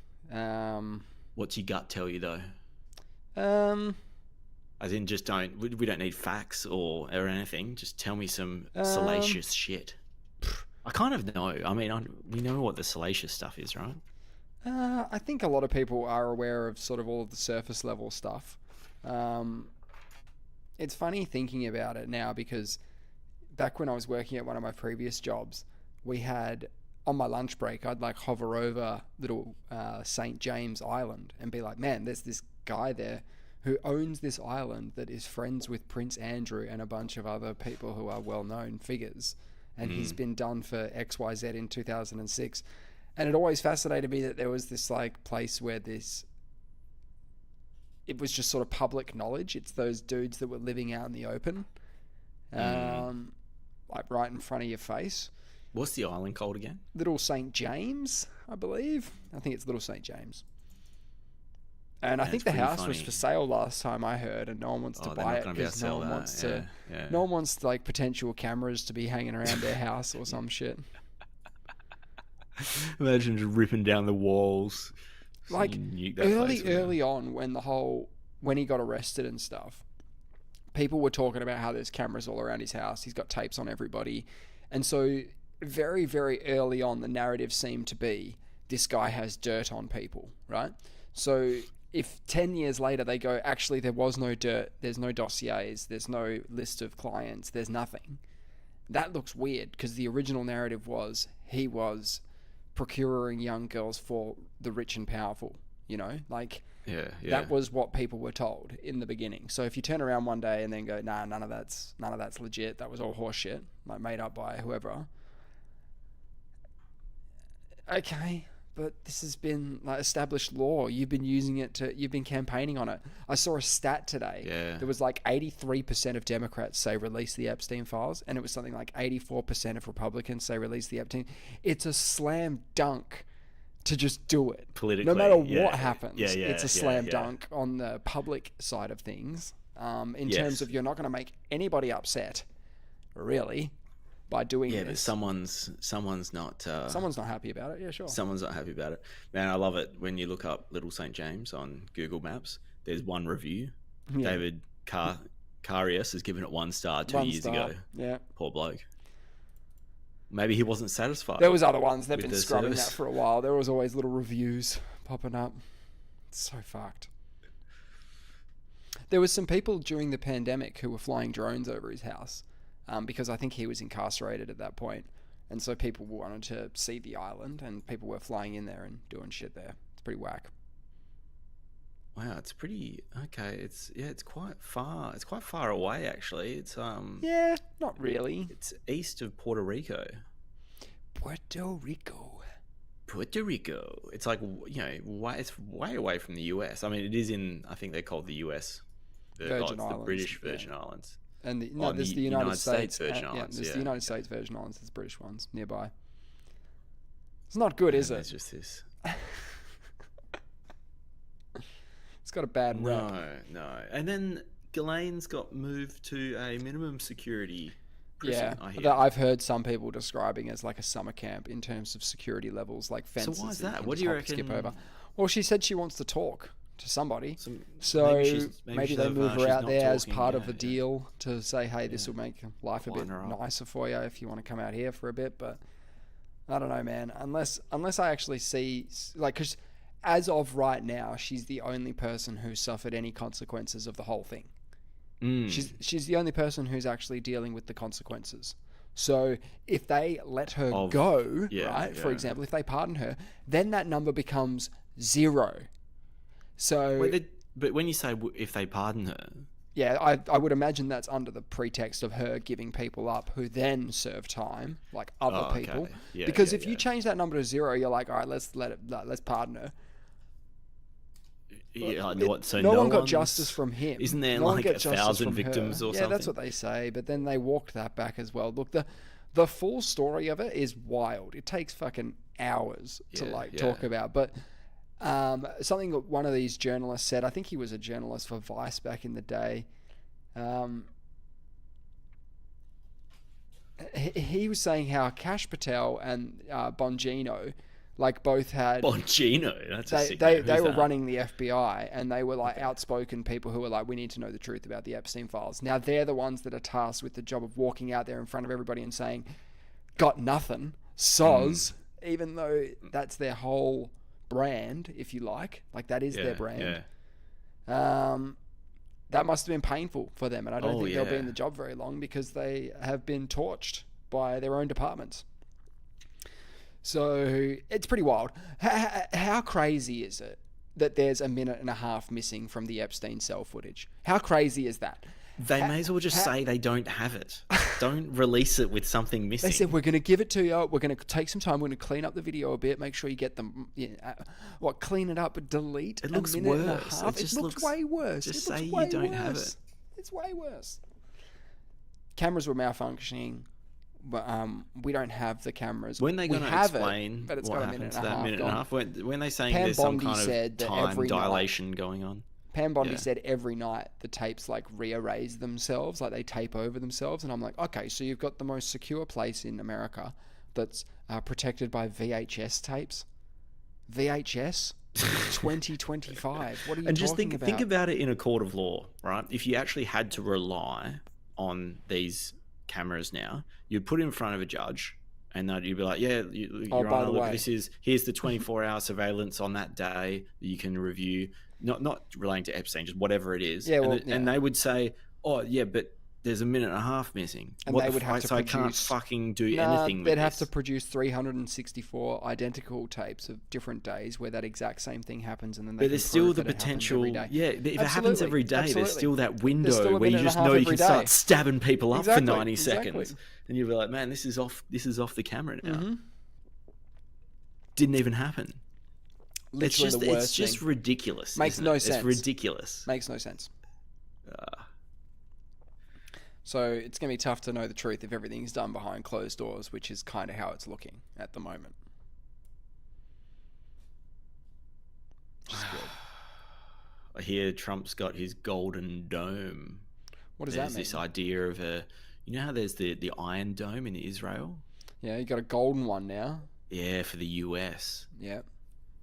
What's your gut tell you though? Um, As in, just don't. We don't need facts or anything. Just tell me some salacious shit. I kind of know. I mean, we know what the salacious stuff is, right? I think a lot of people are aware of sort of all of the surface level stuff. It's funny thinking about it now because back when I was working at one of my previous jobs, we had, on my lunch break, I'd like hover over little St. James Island and be like, man, there's this guy there who owns this island that is friends with Prince Andrew and a bunch of other people who are well-known figures. And he's been done for XYZ in 2006. And it always fascinated me that there was this like place where it was just sort of public knowledge. It's those dudes that were living out in the open, like right in front of your face. What's the island called again? Little St. James, I believe. I think it's Little St. James. And I think the house was for sale last time I heard, and no one wants to buy it because no one wants to. No one wants like potential cameras to be hanging around their house or some shit. Imagine just ripping down the walls. Like early on, when he got arrested and stuff, people were talking about how there's cameras all around his house. He's got tapes on everybody, and so very, very early on, the narrative seemed to be this guy has dirt on people, right? So if 10 years later they go, actually there was no dirt, there's no dossiers, there's no list of clients, there's nothing, that looks weird because the original narrative was he was procuring young girls for the rich and powerful, you know, like that was what people were told in the beginning. So if you turn around one day and then go, nah, none of that's legit, that was all horseshit, like made up by whoever. Okay, but this has been like established law. You've been using it you've been campaigning on it. I saw a stat today. Yeah. There was like 83% of Democrats say release the Epstein files, and it was something like 84% of Republicans say release the Epstein. It's a slam dunk to just do it. Politically, no matter what happens, yeah, it's a slam dunk on the public side of things. In terms of you're not going to make anybody upset, really, by doing this. But someone's not happy about it. Yeah, sure. Someone's not happy about it. Man, I love it when you look up Little St. James on Google Maps. There's one review. Yeah. David Carius has given it 1 star 2 years ago. Yeah. Poor bloke. Maybe he wasn't satisfied. There was other ones. They've been the scrubbing service. that for a while. There was always little reviews popping up. It's so fucked. There was some people during the pandemic who were flying drones over his house. Because I think he was incarcerated at that point. And so people wanted to see the island, and people were flying in there and doing shit there. It's pretty whack. Wow, it's pretty okay. It's quite far. It's quite far away, actually. It's Yeah, not really. It's east of Puerto Rico. Puerto Rico. It's like, it's way away from the US. I mean, it is in. I think they're called the US Virgin Islands, the British Virgin Islands. And there's the United States Virgin Islands. There's the United States Virgin Islands. There's British ones nearby. It's not good, is it? It's just this. It's got a bad rep. No. And then Ghislaine's got moved to a minimum security prison. That I've heard some people describing as like a summer camp in terms of security levels, like fences. So why is that? What What do you reckon? Skip over. Well, she said she wants to talk to somebody, so maybe they move her out there as part of the yeah. deal to say, hey, this will make life a bit nicer for you if you want to come out here for a bit. But I don't know, man. Unless I actually see, like, because as of right now, she's the only person who suffered any consequences of the whole thing. She's the only person who's actually dealing with the consequences. So if they let her go, right, for example, if they pardon her, then that number becomes 0. So, but when you say if they pardon her, yeah, I would imagine that's under the pretext of her giving people up who then serve time, like other people. Yeah, because if you change that number to 0, you're like, all right, let's pardon her. Yeah, so no one got justice from him. Isn't there no like 1,000 victims or something? Yeah, that's what they say. But then they walked that back as well. Look, the full story of it is wild. It takes fucking hours to talk about. But something that one of these journalists said, I think he was a journalist for Vice back in the day. He was saying how Kash Patel and Bongino, like, both had Bongino. That's a sick they name. were Who's that? running the FBI, and they were like outspoken people who were like, we need to know the truth about the Epstein files. Now they're the ones that are tasked with the job of walking out there in front of everybody and saying, got nothing, soz, even though that's their whole brand, if you like that is their brand. That must have been painful for them, and I don't think they'll be in the job very long because they have been torched by their own departments. So it's pretty wild. How crazy is it that there's a minute and a half missing from the Epstein cell footage? How crazy is that? They may as well just say they don't have it. Don't release it with something missing. They said, we're going to give it to you. We're going to take some time. We're going to clean up the video a bit. Make sure you get them. Clean it up, but delete. It looks worse. It looks way worse. Just say you don't have it. It's way worse. Cameras were malfunctioning. But we don't have the cameras. When they going to explain but it's what got happens to that minute and a half? When they're saying Pam there's some Bondi kind said of that time every dilation going on. Pam Bondi said every night the tapes like rearrange themselves, like they tape over themselves. And I'm like, okay, so you've got the most secure place in America that's protected by VHS tapes. VHS 2025. What are you and just talking about? Think about it in a court of law, right? If you actually had to rely on these cameras now, you'd put it in front of a judge, and you'd be like, "Yeah, Your Honor, look, here's the 24-hour surveillance on that day that you can review, not relating to Epstein, just whatever it is." And they would say, "Oh, yeah, but there's a minute and a half missing." And they would have to I can't fucking do anything. They'd have to produce 364 identical tapes of different days where that exact same thing happens, and then but there's still the potential. Yeah, if it happens every day, there's still that window where you just know you can start stabbing people up for 90 seconds, and you'll be like, "Man, this is off the camera now." Mm-hmm. Didn't even happen. Literally it's just ridiculous. Makes no sense. It's ridiculous. Makes no sense. So it's going to be tough to know the truth if everything's done behind closed doors, which is kind of how it's looking at the moment. Which is good. I hear Trump's got his golden dome. What does that mean? There's this idea of you know how there's the Iron Dome in Israel? Yeah, you got a golden one now. Yeah, for the US. Yeah.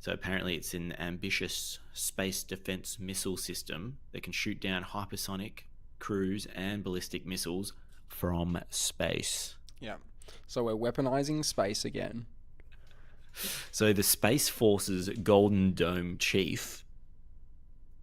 So apparently it's an ambitious space defense missile system that can shoot down hypersonic, cruise and ballistic missiles from space. Yeah. So we're weaponizing space again. So the Space Force's Golden Dome chief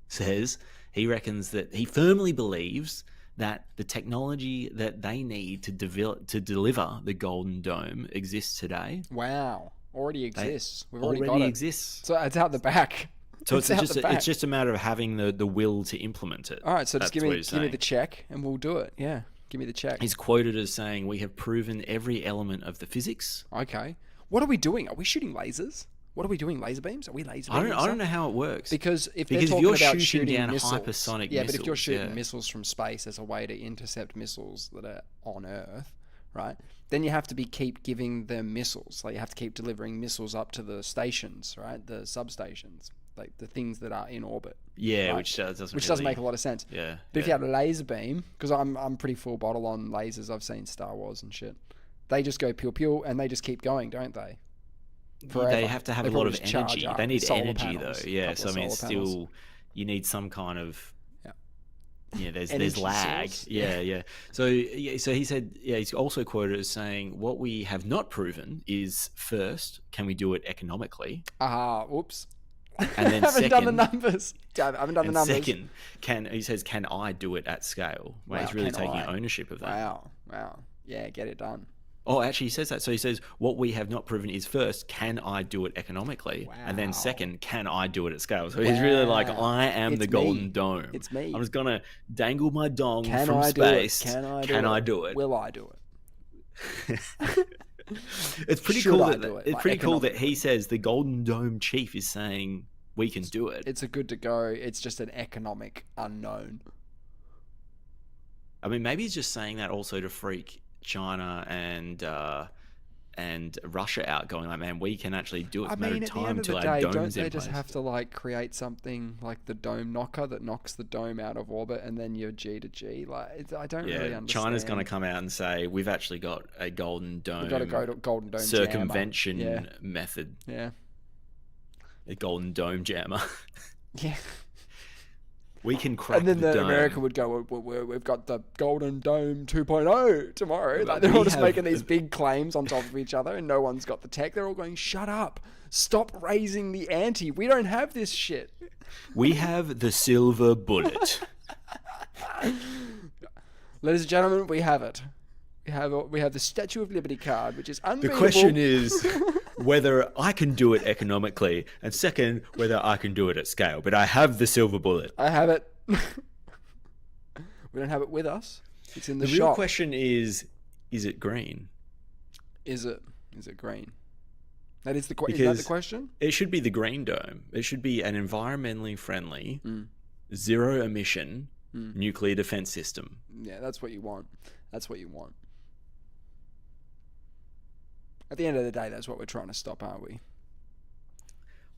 says he reckons that he firmly believes that the technology that they need to deliver the Golden Dome exists today. Wow. Already exists. We've already already got it. exists. So it's out the back. So it's just a matter of having the will to implement it. All right, so just give me the check and we'll do it. Yeah, give me the check. He's quoted as saying, "We have proven every element of the physics." Okay. What are we doing? Are we shooting lasers? What are we doing? Laser beams? Are we laser beams? I don't know how it works. Because if you're about shooting down missiles, hypersonic missiles, but if you're missiles, shooting missiles from space as a way to intercept missiles that are on Earth, right? Then you have to keep giving them missiles. Like you have to keep delivering missiles up to the stations, right? The substations, like the things that are in orbit. Yeah, right? which doesn't make a lot of sense. Yeah. But if you had a laser beam, because I'm pretty full bottle on lasers. I've seen Star Wars and shit. They just go pew pew and they just keep going, don't they? Forever. They have to have a lot of energy. They need energy panels, though. Yeah, so I mean, it's still you need some kind of there's lag. Source. Yeah. So he said, he's also quoted as saying, "What we have not proven is first, can we do it economically?" Whoops. And then I haven't done the numbers. Damn, I haven't done the numbers. Second, can I do it at scale? Wow, he's really taking ownership of that. Wow. Yeah, get it done. Oh, actually, he says that. So he says, what we have not proven is first, can I do it economically? And then Wow. second, can I do it at scale? So he's really like, Wow. I am It's the me. golden dome. It's me. I'm just going to dangle my dong Can from I space. do it? Can I do Can it? I do it? Will I do it? It's pretty Should cool I that do it? it's Like, pretty cool that economically. he says the golden dome chief is saying we can do it. It's a good to go. It's just an economic unknown. I mean, maybe he's just saying that also to freak China and Russia out, going like, man, we can actually do it. It's a matter of at the time end of the until our day, don't dome's they in just place. have to like create something like the dome knocker that knocks the dome out of orbit, and then you're G to G? Like, I don't really understand. China's going to come out and say we've actually got a golden dome. We've got to go to golden dome circumvention jammer. method. Yeah. A golden dome jammer. Yeah. We can crack And then the dome. America would go, we've got the Golden Dome 2.0 tomorrow. Like, they're We all just have- making these big claims on top of each other, and no one's got the tech. They're all going, shut up. Stop raising the ante. We don't have this shit. We have the silver bullet. Ladies and gentlemen, we have it. We have the Statue of Liberty card, which is The unbeatable. question is whether I can do it economically, and second, whether I can do it at scale. But I have the silver bullet. I have it. We don't have it with us. It's in the The shop. real question is it green? Is it green? Is that the Because question? it should be the green dome. It should be an environmentally friendly, zero emission nuclear defense system. Yeah, that's what you want. That's what you want. At the end of the day, that's what we're trying to stop, aren't we?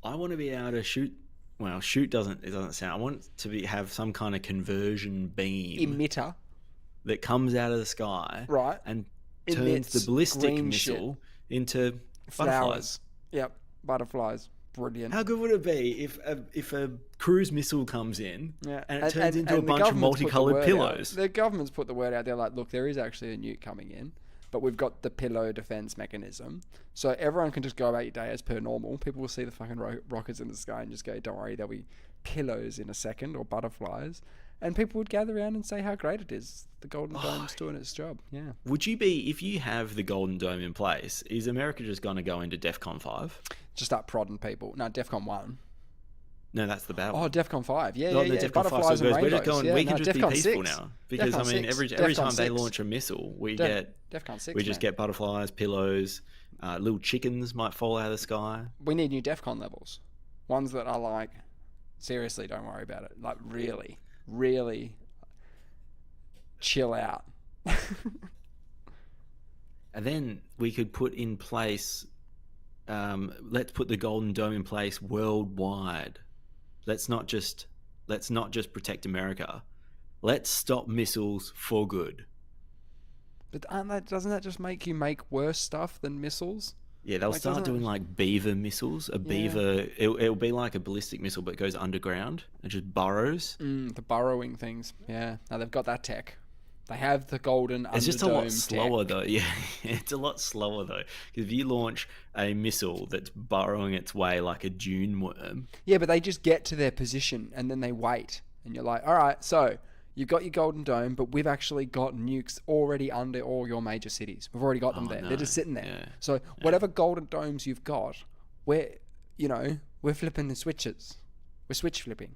I want to be able to shoot. Well, shoot doesn't sound. I want to have some kind of conversion beam Emitter, that comes out of the sky, right? and Emits turns the ballistic green missile into butterflies. Flowers. Yep, butterflies. Brilliant. How good would it be if a cruise missile comes in Yeah. and it turns into a the bunch of government's put the multicolored word pillows? out. The government's put the word out there like, look, there is actually a nuke coming in, but we've got the pillow defense mechanism. So everyone can just go about your day as per normal. People will see the fucking rockets in the sky and just go, don't worry, there'll be pillows in a second, or butterflies. And people would gather around and say how great it is. The Golden Dome's doing its job. Yeah. Would you be, if you have the Golden Dome in place, is America just going to go into DEFCON 5? Just start prodding people. No, DEFCON 1. No, that's the bad one. Oh, DEFCON 5. Yeah, No, yeah, yeah. DEFCON 5, Butterflies so and we're rainbows. just going, yeah, we can no, just be DEFCON peaceful 6. now. Because, DEFCON I mean, 6. every DEFCON time they 6. launch a missile, we DEFCON 6, just man. get butterflies, pillows, little chickens might fall out of the sky. We need new DEFCON levels. Ones that are like, seriously, don't worry about it. Like, really, really chill out. And then we could put in place, let's put the Golden Dome in place worldwide. Let's not just protect America. Let's stop missiles for good. But doesn't that just make you make worse stuff than missiles? Yeah, they'll Like, start doesn't it- doing like beaver missiles. Beaver, it'll be like a ballistic missile, but it goes underground and just burrows. The burrowing things. Yeah. Now they've got that tech. They have the golden It's just a lot underdome slower tech. though. Yeah, it's a lot slower though. Because if you launch a missile that's burrowing its way like a dune worm, Yeah, but they just get to their position and then they wait. And you're like, all right, so you've got your golden dome, but we've actually got nukes already under all your major cities. We've already got them there. no. They're just sitting there. Yeah. So whatever golden domes you've got, we're flipping the switches. We're switch flipping.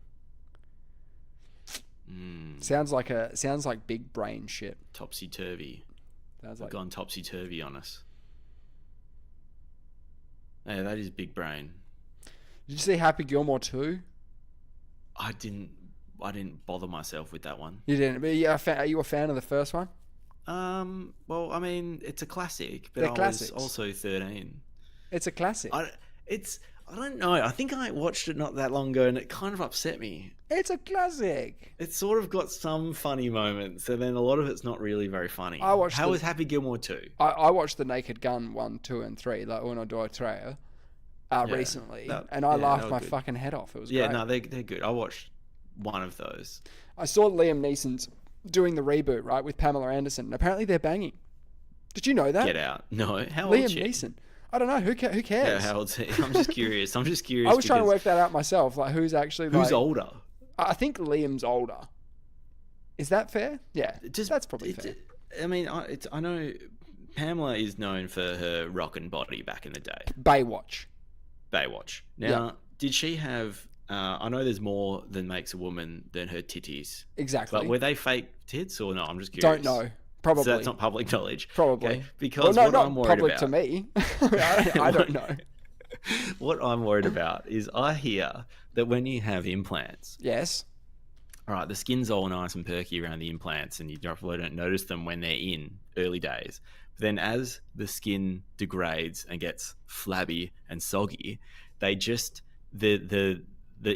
Sounds like big brain shit. topsy turvy. Sounds They've like gone topsy turvy on us. Yeah, that is big brain. Did you see Happy Gilmore 2? I didn't bother myself with that one. You didn't. But are you a fan of the first one? Well, I mean, it's a classic, but They're I classics. was also 13. It's a classic. I don't know. I think I watched it not that long ago, and it kind of upset me. It's a classic. It's sort of got some funny moments, and then a lot of it's not really very funny. I watched How the- was Happy Gilmore 2? I watched The Naked Gun 1, 2, and 3, like Uno, Dos, Tres, recently, and I they laughed were my good. fucking head off. It was Yeah, great. no, they're good. I watched one of those. I saw Liam Neeson's doing the reboot, right, with Pamela Anderson, and apparently they're banging. Did you know that? Get out. No, how old Liam is she? Neeson. I don't know. Who Yeah, cares? how old's he? I'm just curious. I was trying to because work that out myself. Like, who's actually who's like, older? I think Liam's older. Is that fair? Yeah, Just that's probably fair. I mean, I know Pamela is known for her rockin' body back in the day. Baywatch. Now, did she have... I know there's more than makes a woman than her titties. Exactly. But were they fake tits or no? I'm just curious. Don't know. Probably. So that's not public knowledge. Probably. Okay? Because well, what I'm worried public about... to me. I don't know. What I'm worried about is I hear that when you have implants... Yes. All right, the skin's all nice and perky around the implants, and you probably don't notice them when they're in early days. But then as the skin degrades and gets flabby and soggy, they just... The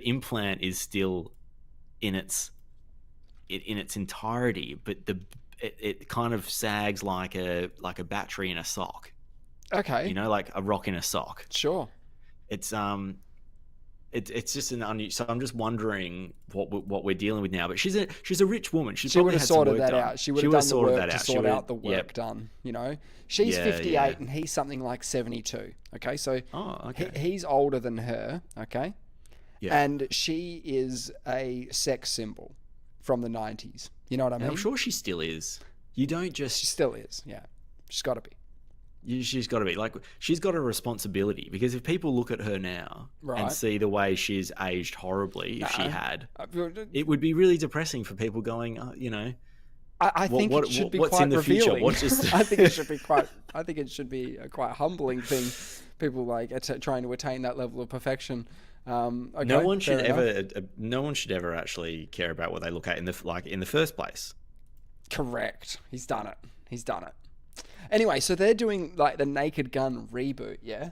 implant is still in its entirety, but it kind of sags like a battery in a sock. Okay. You know, like a rock in a sock. Sure. It's just an unusual. So I'm just wondering what we're dealing with now. But she's a rich woman. She would have sorted that out. She would have done the work to sort out the work done. You know, she's 58 and he's something like 72. Okay, so he's older than her. Okay, and she is a sex symbol from the 90s. You know what I mean? And I'm sure she still is. You don't just... She still is. Yeah, she's got to be. She's got to be. Like, she's got a responsibility, because if people look at her now and see the way she's aged horribly, if she had, it would be really depressing for people going, you know, I think it should be quite revealing. I think it should be quite. I think it should be a quite humbling thing. People like trying to attain that level of perfection. Okay, no one should ever. No one should ever actually care about what they look at in the first place. Correct. He's done it. Anyway, so they're doing like the Naked Gun reboot, yeah?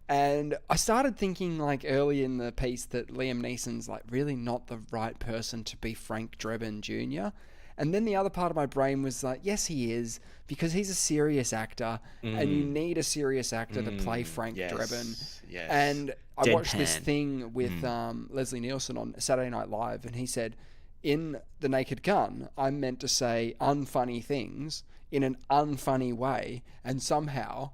And I started thinking like early in the piece that Liam Neeson's like really not the right person to be Frank Drebin Jr. And then the other part of my brain was like, yes, he is, because he's a serious actor and you need a serious actor to play Frank Drebin. Yes. And I watched this thing with Leslie Nielsen on Saturday Night Live, and he said, in The Naked Gun, I'm meant to say unfunny things in an unfunny way, and somehow,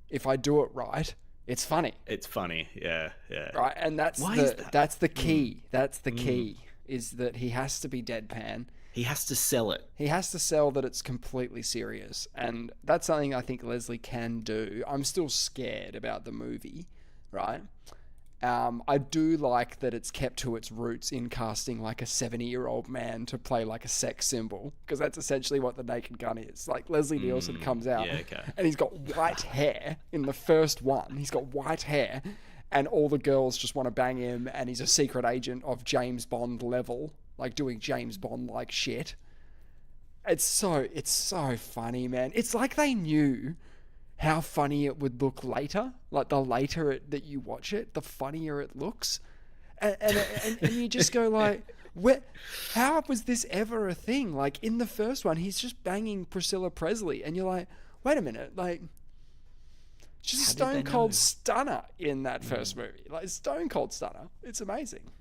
if I do it right, it's funny. It's funny, yeah. Right, and that's the key. That's the key, is that he has to be deadpan. He has to sell it. He has to sell that it's completely serious, and that's something I think Leslie can do. I'm still scared about the movie, right? I do like that it's kept to its roots in casting like a 70-year-old man to play like a sex symbol, because that's essentially what The Naked Gun is. Like Leslie Nielsen comes out and he's got white hair in the first one. He's got white hair and all the girls just want to bang him, and he's a secret agent of James Bond level, like doing James Bond like shit. It's so funny, man. It's like they knew how funny it would look later. Like the later that you watch it, the funnier it looks. And you just go like, how was this ever a thing? Like in the first one, he's just banging Priscilla Presley, and you're like, wait a minute, like she's a stone cold stunner in that first movie. Like stone cold stunner. It's amazing.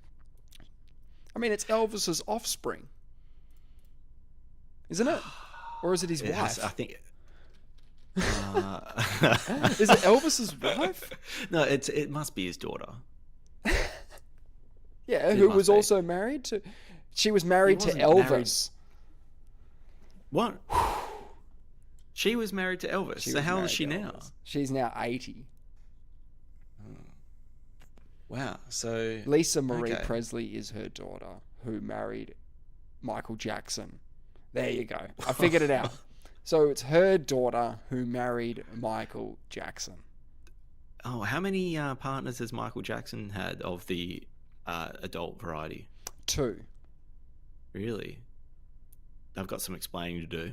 I mean, it's Elvis's offspring, isn't it? Or is it his wife? I think. Is it Elvis's wife? No, it must be his daughter. Yeah, who was also married to... She was married to Elvis. What? She was married to Elvis. So how old is she now? She's now 80. Wow. So Lisa Marie Presley is her daughter, who married Michael Jackson. There you go. I figured it out. So it's her daughter who married Michael Jackson. Oh, how many partners has Michael Jackson had of the adult variety? 2. Really? I've got some explaining to do.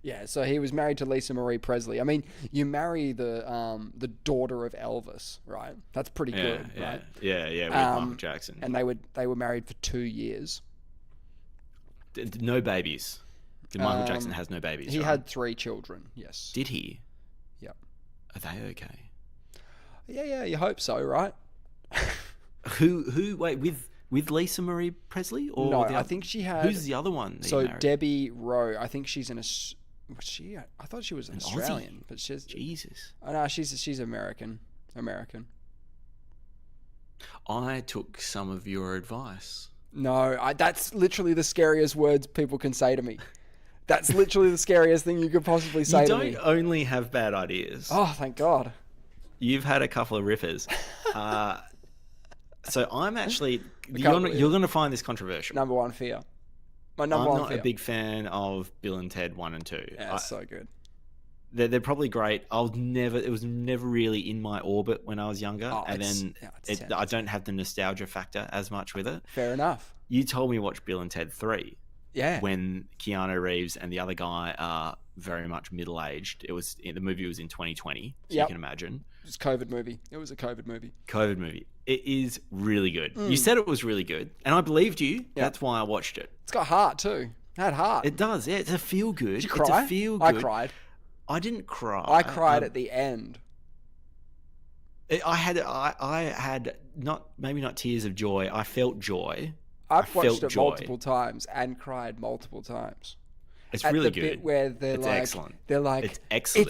Yeah, so he was married to Lisa Marie Presley. I mean, you marry the daughter of Elvis, right? That's pretty good, right? Yeah, with Michael Jackson. And they were married for 2 years. No babies. Michael Jackson has no babies. He had 3 children. Yes. Did he? Yep. Are they okay? Yeah. You hope so, right? Who? Wait, with Lisa Marie Presley, or no? I think she had. Who's the other one? So Debbie Rowe. I think she's was she? I thought she was an Australian, Aussie? but she's Jesus. Oh no, she's American. I took some of your advice. No, that's literally the scariest words people can say to me. That's literally the scariest thing you could possibly say You to me. don't only have bad ideas. Oh, thank God. You've had a couple of rippers. So I'm actually... can't believe You're it. going to find this controversial. Number one fear. My I'm number one not fear. a big fan of Bill and Ted 1 and 2. Yeah, it's so good. They're probably great. It was never really in my orbit when I was younger. Oh, And then I don't have the nostalgia factor as much with it. Fair enough. You told me to watch Bill and Ted 3. Yeah. When Keanu Reeves and the other guy are very much middle-aged. The movie was in 2020, so you can imagine. It was a COVID movie. It was a COVID movie. COVID movie. It is really good. You said it was really good, and I believed you. Yeah. That's why I watched it. It's got heart too. It had heart. It does, yeah. It's a feel-good. Did you cry? It's a feel-good. I cried. I didn't cry. I cried at the end. I had maybe not tears of joy. I felt joy. I've watched it joy. multiple times and cried multiple times. It's At really the good. bit where they're excellent. They're like, it's excellent.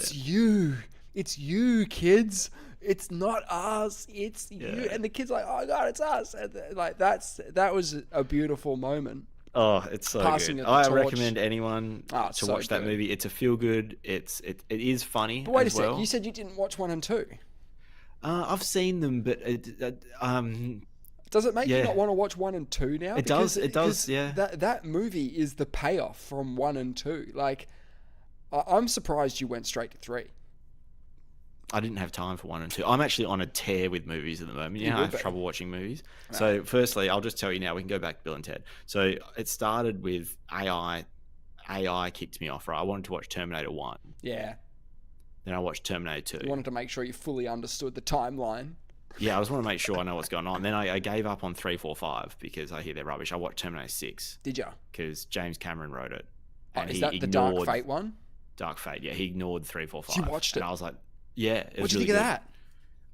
It's you, kids. It's not us. It's you. And the kid's like, oh God, it's us. And like that was a beautiful moment. Oh, it's so Passing good. of the I torch. recommend anyone to so watch that good. movie. It's a feel good. It is funny. But wait a as sec. well. You said you didn't watch 1 and 2. I've seen them, but Does it make you not want to watch 1 and 2 now? It does. It does. Yeah. That movie is the payoff from 1 and 2. Like, I'm surprised you went straight to 3. I didn't have time for 1 and 2. I'm actually on a tear with movies at the moment. I have trouble watching movies. No. So, firstly, I'll just tell you now. We can go back to Bill and Ted. So, it started with AI. AI kicked me off. Right, I wanted to watch Terminator 1. Yeah. Then I watched Terminator 2. You wanted to make sure you fully understood the timeline. Yeah, I just want to make sure I know what's going on. Then I gave up on 3, 4, 5 because I hear they're rubbish. I watched Terminator 6. Did you? Because James Cameron wrote it. And is that the Dark Fate one? Dark Fate, yeah. He ignored 3, 4, 5. You watched it? And I was like, yeah. What did you think of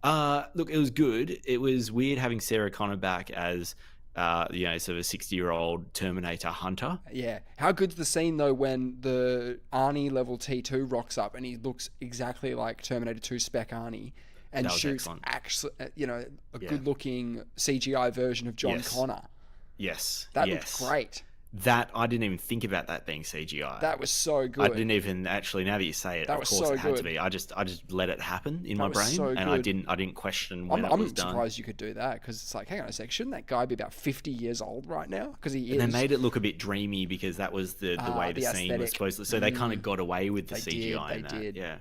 that? Look, it was good. It was weird having Sarah Connor back as, sort of a 60-year-old Terminator hunter. Yeah. How good's the scene, though, when the Arnie level T2 rocks up and he looks exactly like Terminator 2 spec Arnie and shoots actually, a good-looking CGI version of John Connor. Yes. That looked great. That, I didn't even think about that being CGI. That was so good. I didn't even actually, now that you say it, of course it had to be. I just let it happen in my brain, and I didn't question when it was done. I'm surprised you could do that, because it's like, hang on a sec, shouldn't that guy be about 50 years old right now? Because he is. And they made it look a bit dreamy because that was the way the scene was supposed to. So they kind of got away with the CGI in that. They did. Yeah.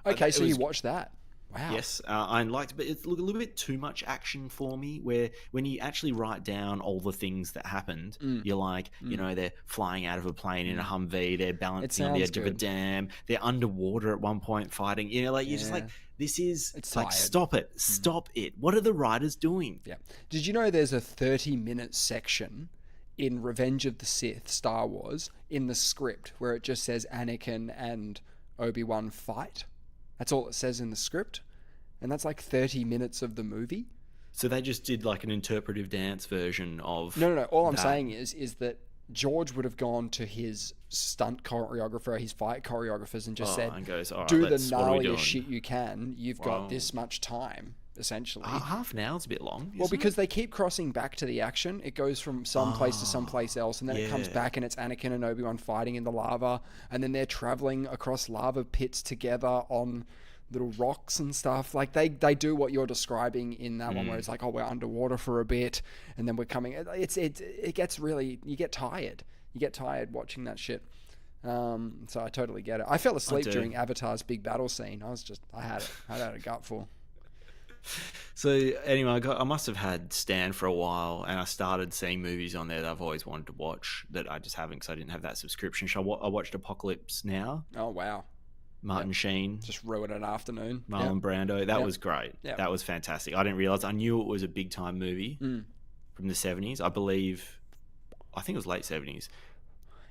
Okay, so you watched that. Wow. Yes, I liked it, but it's a little bit too much action for me, where when you actually write down all the things that happened, you're like, they're flying out of a plane in a Humvee, they're balancing on the edge of a dam, they're underwater at one point fighting, you're just like, this is, it's like, stop it. What are the writers doing? Yeah. Did you know there's a 30-minute section in Revenge of the Sith, Star Wars, in the script, where it just says Anakin and Obi-Wan fight? That's all it says in the script. And that's like 30 minutes of the movie. So they just did like an interpretive dance version of... No. All I'm saying is that George would have gone to his stunt choreographer, his fight choreographers, and just said, and goes, all right, do the gnarliest shit you can. You've got this much time, essentially. Half an hour's a bit long. Well, because they keep crossing back to the action. It goes from some place to someplace else, and then it comes back and it's Anakin and Obi-Wan fighting in the lava, and then they're traveling across lava pits together on little rocks and stuff. Like they do what you're describing in that one, where it's like, oh, we're underwater for a bit, and then we're coming. It gets really, you get tired. You get tired watching that shit. So I totally get it. I fell asleep during Avatar's big battle scene. I had a gutful. So anyway, I must have had Stan for a while, and I started seeing movies on there that I've always wanted to watch that I just haven't, because I didn't have that subscription. So I watched Apocalypse Now. Oh wow. Martin Sheen. Just ruined an afternoon. Marlon Brando. That was great. Yep. That was fantastic. I didn't realize. I knew it was a big time movie from the 70s. I think it was late 70s.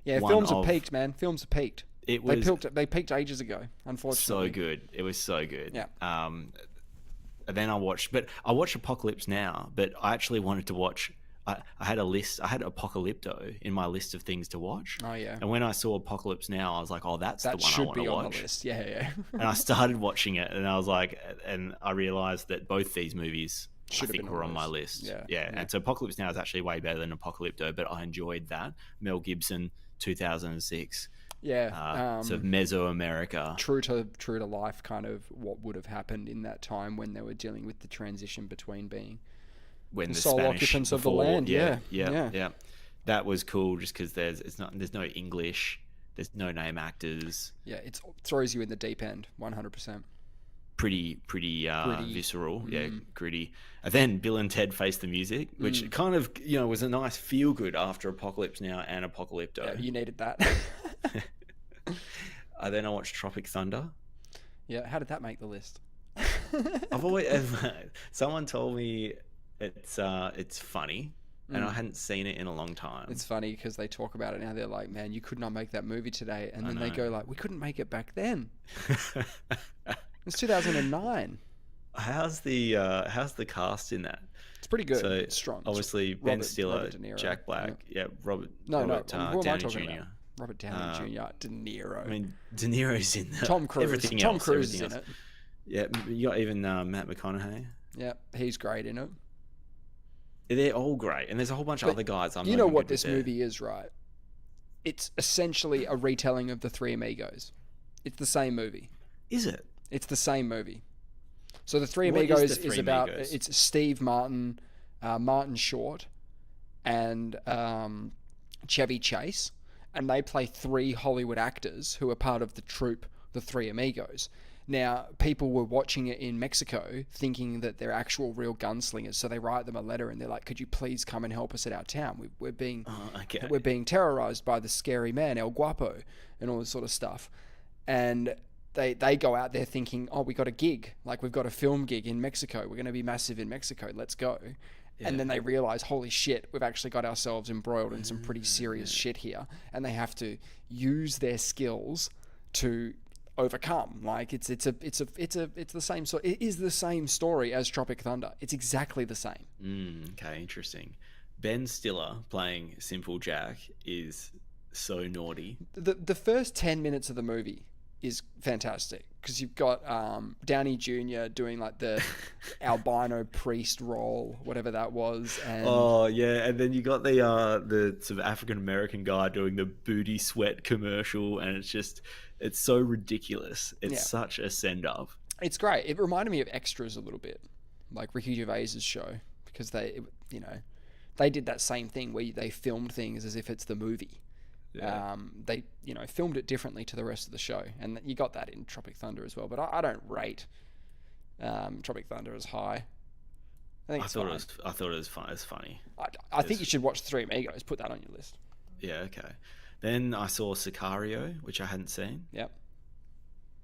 Yeah, films have peaked, man. Films have peaked. They peaked ages ago, unfortunately. So good. It was so good. Yeah. And then I watched Apocalypse Now, but I actually wanted to watch. I had a list. I had Apocalypto in my list of things to watch. Oh yeah. And when I saw Apocalypse Now, I was like, "Oh, that's the one I want to watch." That should be on the list. Yeah. And I started watching it, and I was like, and I realized that both these movies were on my list. Yeah. And so Apocalypse Now is actually way better than Apocalypto, but I enjoyed that. Mel Gibson, 2006. Yeah. Sort of Mesoamerica. True to life, kind of what would have happened in that time when they were dealing with the transition between being When the sole Spanish occupants of the before- land. Yeah. That was cool, just because there's no English, there's no name actors. Yeah, it throws you in the deep end, 100%. Pretty visceral, gritty. And then Bill and Ted Face the Music, which kind of was a nice feel good after Apocalypse Now and Apocalypto. Yeah, you needed that. Then I watched Tropic Thunder. Yeah, how did that make the list? I've always someone told me it's funny, and I hadn't seen it in a long time. It's funny because they talk about it now. They're like, "Man, you could not make that movie today," and then they go like, "We couldn't make it back then." It's 2009. How's the cast in that? It's pretty good. So it's strong. Obviously, Ben Stiller, Jack Black, Robert Downey Jr. Robert Downey Jr. De Niro. I mean, De Niro's in there. Tom Cruise. Everything Tom else, Cruise is everything in else. it. Yeah, you got even Matt McConaughey. Yeah, he's great in it. They're all great, and there's a whole bunch of other guys. You know what this movie is, right? It's essentially a retelling of The Three Amigos. It's the same movie. Is it? It's the same movie. So The Three What Amigos is The Three is about Amigos? it's Steve Martin, Martin Short, and Chevy Chase, and they play three Hollywood actors who are part of the troupe The Three Amigos. Now, people were watching it in Mexico thinking that they're actual real gunslingers, so they write them a letter and they're like, "Could you please come and help us at our town? We're being terrorized by the scary man El Guapo," and all this sort of stuff. And they go out there thinking, "Oh, we got a gig, like we've got a film gig in Mexico. We're going to be massive in Mexico. Let's go." Yeah. And then they realize, holy shit, we've actually got ourselves embroiled in some pretty serious shit here, and they have to use their skills to overcome. Like it's the same sort. It is the same story as Tropic Thunder. It's exactly the same. Okay, interesting. Ben Stiller playing Simple Jack is so naughty. The first 10 minutes of the movie is fantastic because you've got Downey Jr. doing like the albino priest role, whatever that was. And and then you got the sort of African American guy doing the booty sweat commercial, and it's so ridiculous. It's such a send up. It's great. It reminded me of Extras a little bit, like Ricky Gervais's show, because they did that same thing where they filmed things as if it's the movie. Yeah. They filmed it differently to the rest of the show, and you got that in Tropic Thunder as well. But I don't rate Tropic Thunder as high. I thought it was fun. It's funny. I think you should watch The Three Amigos. Put that on your list. Yeah. Okay. Then I saw Sicario, which I hadn't seen. Yep.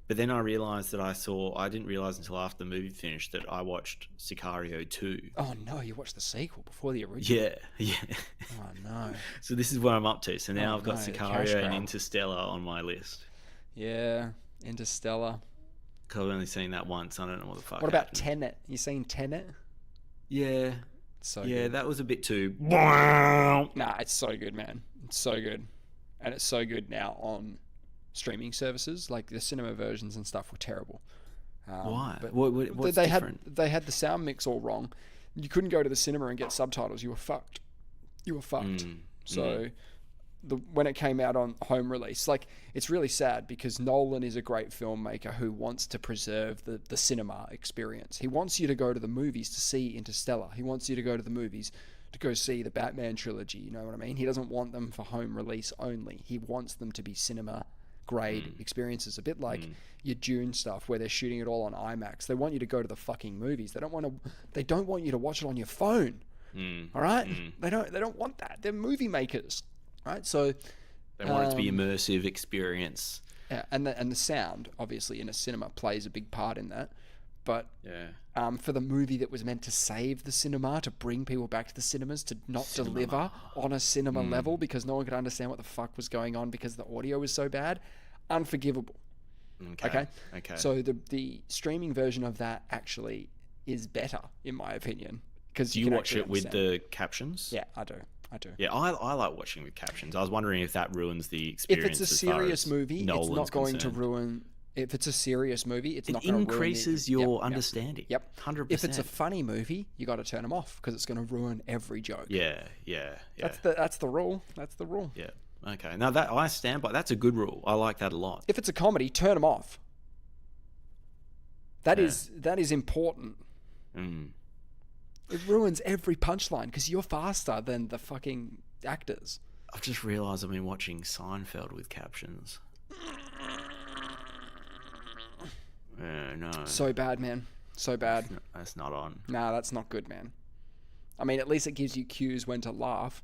But then I realized that I didn't realize until after the movie finished that I watched Sicario 2. Oh no, you watched the sequel before the original. Yeah. Oh no. So this is where I'm up to. So now I've got Sicario and Interstellar on my list. Yeah, Interstellar. I've only seen that once. I don't know what the fuck. What about Tenet? You seen Tenet? Yeah. Good. That was a bit too. Nah, it's so good, man. It's so good, and it's so good now on streaming services. Like the cinema versions and stuff were terrible. Why? But what's they different? They had the sound mix all wrong. You couldn't go to the cinema and get subtitles. You were fucked. So when it came out on home release, like it's really sad because Nolan is a great filmmaker who wants to preserve the cinema experience. He wants you to go to the movies to see Interstellar. He wants you to go to the movies to go see the Batman trilogy. You know what I mean? He doesn't want them for home release only. He wants them to be cinema grade experiences, a bit like your Dune stuff where they're shooting it all on IMAX. They want you to go to the fucking movies. They don't want you to watch it on your phone. All right? They don't want that. They're movie makers, right? So they want it to be immersive experience. Yeah, and the sound obviously in a cinema plays a big part in that. But for the movie that was meant to save the cinema, to bring people back to the cinemas, to not deliver on a cinema level because no one could understand what the fuck was going on because the audio was so bad, unforgivable. Okay. So the streaming version of that actually is better, in my opinion. Do you watch it with the captions? Yeah, I do. Yeah, I like watching with captions. I was wondering if that ruins the experience. If it's a serious movie, it's not going to ruin. If it's a serious movie, it's not going to ruin. It increases your understanding. Yep, 100%. If it's a funny movie, you got to turn them off because it's going to ruin every joke. Yeah. That's the rule. That's the rule. Yeah. Okay. Now that I stand by, that's a good rule. I like that a lot. If it's a comedy, turn them off. That Yeah. is important. Mm. It ruins every punchline because you're faster than the fucking actors. I've just realised I've been watching Seinfeld with captions. No. So bad, man. So bad. That's not on. Nah, that's not good, man. I mean, at least it gives you cues when to laugh.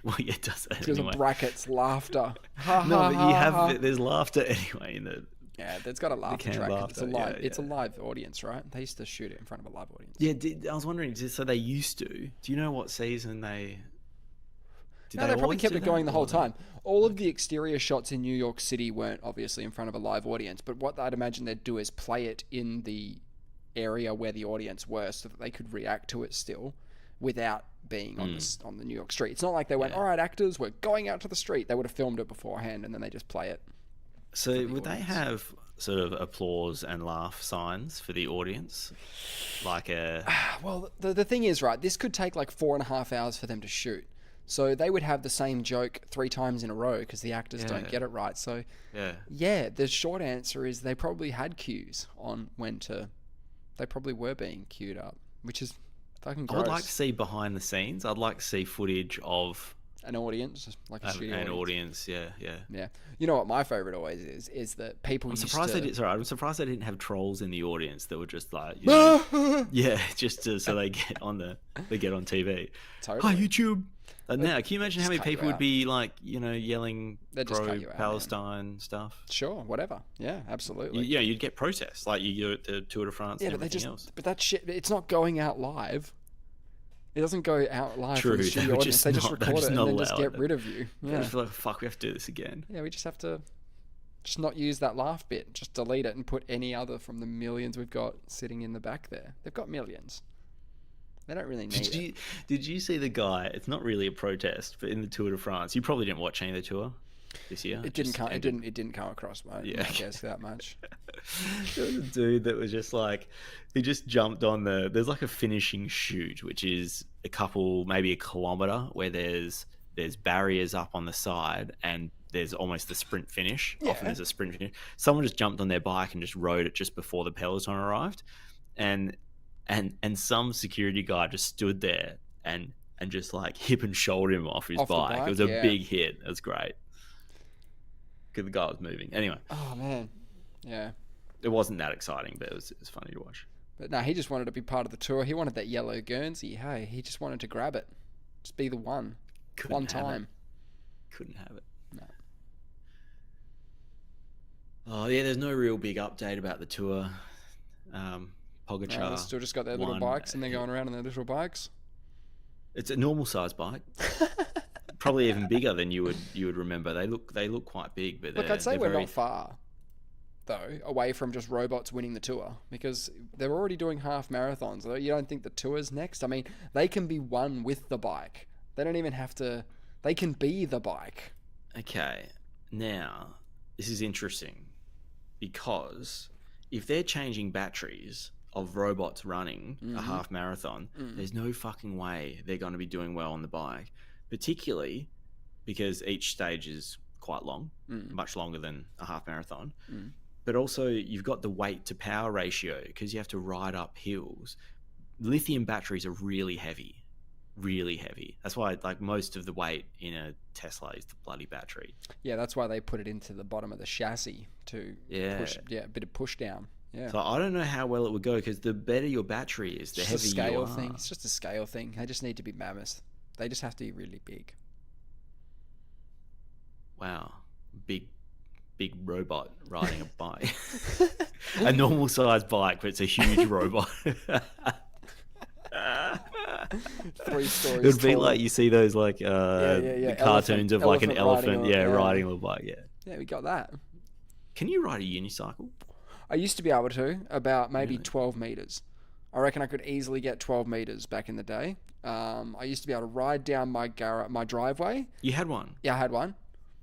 Well, yeah, it does that Because anyway. of brackets, laughter. Ha, No, ha, but ha, you ha. have there's laughter anyway in the. Yeah, there's got a laughter canned track. laughter, It's a yeah. live audience, right? They used to shoot it in front of a live audience. Yeah, I was wondering. So they used to. Do you know what season they? Did No, they probably always kept do it going that, the whole or time. All of the exterior shots in New York City weren't obviously in front of a live audience, but what I'd imagine they'd do is play it in the area where the audience were so that they could react to it still without being on the New York street. It's not like they went, all right, actors, we're going out to the street. They would have filmed it beforehand and then they just play it. So would they have sort of applause and laugh signs for the audience? Like a... Well, the thing is, right, this could take like 4.5 hours for them to shoot. So they would have the same joke 3 times in a row because the actors don't get it right. So yeah, the short answer is they probably had cues on when to... They probably were being queued up, which is fucking gross. I would like to see behind the scenes. I'd like to see footage of an audience, like a studio an audience. Yeah. Yeah. You know what my favorite always is that people I'm used surprised to... I'm surprised they didn't have trolls in the audience that were just like, you know, yeah, just so they get on TV. Totally. Hi YouTube. Now, can you imagine how many cut you people would out. be like, you know, yelling They'd just cut you out, pro-Palestine stuff? Sure, whatever. Yeah, absolutely. Yeah, you'd get protests like you do at the Tour de France and but everything else. But that shit, it's not going out live. It doesn't go out live True, from the studio audience. They just they're record it and not then just allowed get it. rid of you. I Yeah. just feel like, fuck, we have to do this again. Yeah, we just have to just not use that laugh bit. Just delete it and put any other from the millions we've got sitting in the back there. They've got millions. They don't really need it. Did you see the guy? It's not really a protest, but in the Tour de France, you probably didn't watch any of the tour this year. It didn't come across my guess that much. There was a dude that was just like, he just jumped on there's like a finishing chute, which is maybe a kilometer, where there's barriers up on the side and there's almost the sprint finish. Yeah. Often there's a sprint finish. Someone just jumped on their bike and just rode it just before the peloton arrived, and some security guy just stood there and just like hip and shouldered him off his bike. It was a big hit. It was great because the guy was moving. Anyway. Oh man, yeah. It wasn't that exciting, but it was funny to watch. But no, he just wanted to be part of the tour. He wanted that yellow Guernsey. Hey, he just wanted to grab it. Just be the one. One time. Couldn't have it. No. Oh, yeah, there's no real big update about the tour. Pogacar. No, they still just got their little bikes and they're going around on their little bikes. It's a normal size bike. Probably even bigger than you would remember. They look quite big, but look, I'd say we're not far, though, away from just robots winning the tour, because they're already doing half marathons. You don't think the tour's next? I mean, they can be won with the bike. They don't even have to. They can be the bike. Okay, now this is interesting, because if they're changing batteries of robots running a half marathon, there's no fucking way they're going to be doing well on the bike, particularly because each stage is quite long, much longer than a half marathon. But also you've got the weight to power ratio because you have to ride up hills. Lithium batteries are really heavy. That's why like most of the weight in a Tesla is the bloody battery. Yeah, that's why they put it into the bottom of the chassis to push, a bit of push down. Yeah. So I don't know how well it would go, because the better your battery is, the heavier you are. It's just a scale thing. They just need to be mammoth. They just have to be really big. Wow. Big robot riding a bike. A normal sized bike, but it's a huge robot. 3 stories. It would be like you see those like the cartoons of like an elephant riding a little bike. Yeah, we got that. Can you ride a unicycle? I used to be able to, about maybe 12 meters. I reckon I could easily get 12 meters back in the day. I used to be able to ride down my driveway. You had one? Yeah, I had one.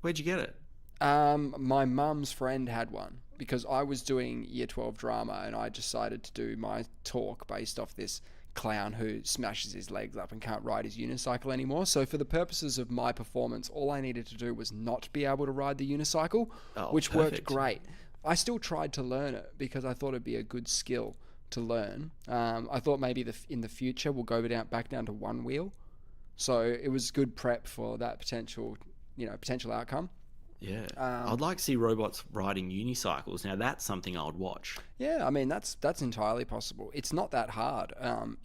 Where'd you get it? My mum's friend had one, because I was doing year 12 drama and I decided to do my talk based off this clown who smashes his legs up and can't ride his unicycle anymore. So for the purposes of my performance, all I needed to do was not be able to ride the unicycle, which worked great. I still tried to learn it because I thought it'd be a good skill to learn. I thought maybe in the future we'll go back down to one wheel. So it was good prep for that potential outcome. Yeah, I'd like to see robots riding unicycles. Now that's something I would watch. Yeah, I mean that's entirely possible. It's not that hard.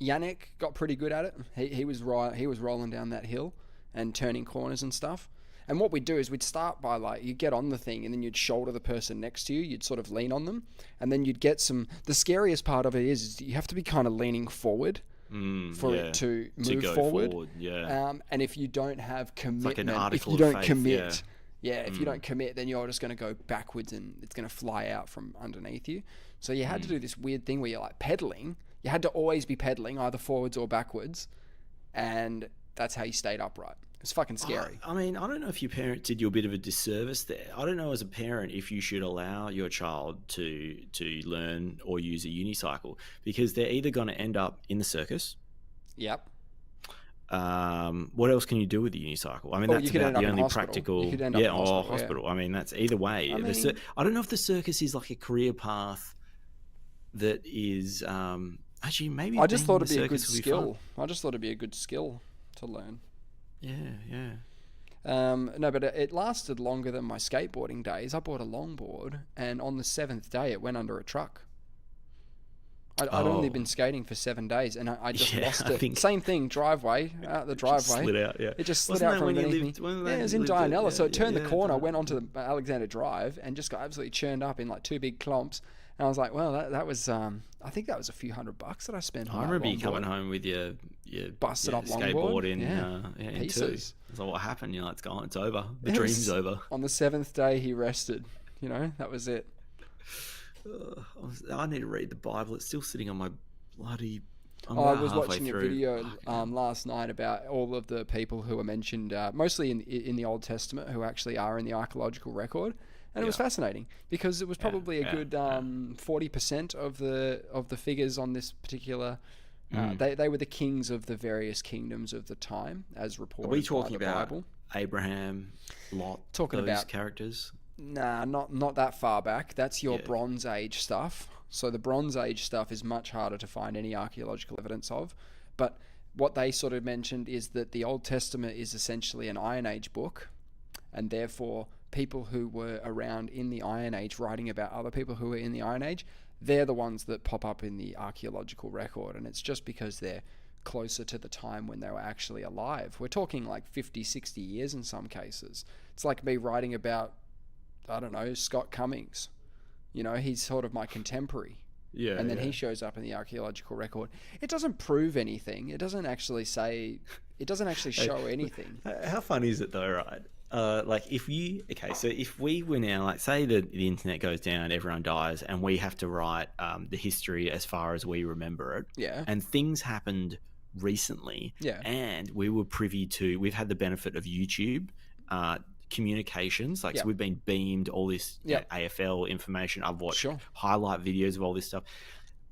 Yannick got pretty good at it. He was rolling down that hill and turning corners and stuff. And what we'd do is we'd start by you'd get on the thing and then you'd shoulder the person next to you. You'd sort of lean on them, and then you'd get some. The scariest part of it is you have to be kind of leaning forward for it to move forward. Yeah. And if you don't have commitment, like an article if you of don't faith, commit. Yeah, if you don't commit, then you're just going to go backwards and it's going to fly out from underneath you. So you had to do this weird thing where you're pedaling. You had to always be pedaling, either forwards or backwards. And that's how you stayed upright. It's fucking scary. I mean, I don't know if your parent did you a bit of a disservice there. I don't know as a parent if you should allow your child to learn or use a unicycle, because they're either going to end up in the circus. Yep. What else can you do with the unicycle? I mean, that's about the only practical. You could end up in hospital. Yeah. I mean, that's either way. I don't know if the circus is like a career path that is actually maybe. I just thought it'd be a good skill. I just thought it'd be a good skill to learn. Yeah. No, but it lasted longer than my skateboarding days. I bought a longboard, and on the 7th day, it went under a truck. I'd only been skating for 7 days, and I just lost it. Same thing, driveway, out the driveway. It just slid out, yeah. It just slid out from underneath me. Yeah, it was in Dianella, so it turned the corner, went onto the Alexander Drive, and just got absolutely churned up in 2 big clumps. And I was like, well, that was, I think that was a few $100 that I spent on I remember you coming home with your busted up skateboard in pieces. It's like, what happened? You're like, it's gone, it's over. The dream's over. On the 7th day, he rested. That was it. I need to read the Bible. It's still sitting on my bloody. I was watching a video last night about all of the people who are mentioned, mostly in the Old Testament, who actually are in the archaeological record. And it was fascinating because it was probably a good 40% of the figures on this particular. They were the kings of the various kingdoms of the time, as reported by the Bible. Are we talking about Abraham, Lot, those characters? Nah, not that far back. That's your Bronze Age stuff. So the Bronze Age stuff is much harder to find any archaeological evidence of. But what they sort of mentioned is that the Old Testament is essentially an Iron Age book, and therefore people who were around in the Iron Age writing about other people who were in the Iron Age, they're the ones that pop up in the archaeological record, and it's just because they're closer to the time when they were actually alive. We're talking 50, 60 years in some cases. It's like me writing about, I don't know, Scott Cummings. He's sort of my contemporary. Yeah. And then he shows up in the archaeological record. It doesn't prove anything. It doesn't actually show anything. How funny is it though, right? If we were now, say the internet goes down, everyone dies, and we have to write the history as far as we remember it. Yeah. And things happened recently. Yeah. And we were privy to, we've had the benefit of YouTube, communications, so we've been beamed all this AFL information. I've watched highlight videos of all this stuff.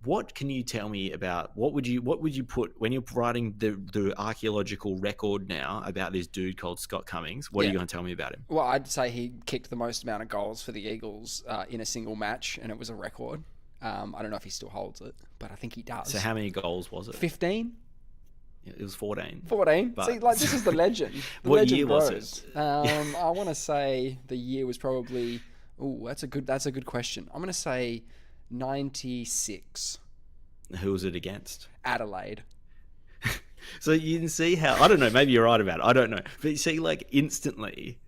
What can you tell me about what would you put when you're writing the archaeological record now about this dude called Scott Cummings? What are you going to tell me about him? Well, I'd say he kicked the most amount of goals for the Eagles in a single match, and it was a record. I don't know if he still holds it, but I think he does. So how many goals was it? 15. Yeah, it was 14. 14. But... See, this is the legend. What legend year grows. was it? I want to say the year was probably. That's a good question. I'm going to say 96. Who was it against? Adelaide. So you can see how, I don't know, maybe you're right about it, I don't know. But you see, instantly,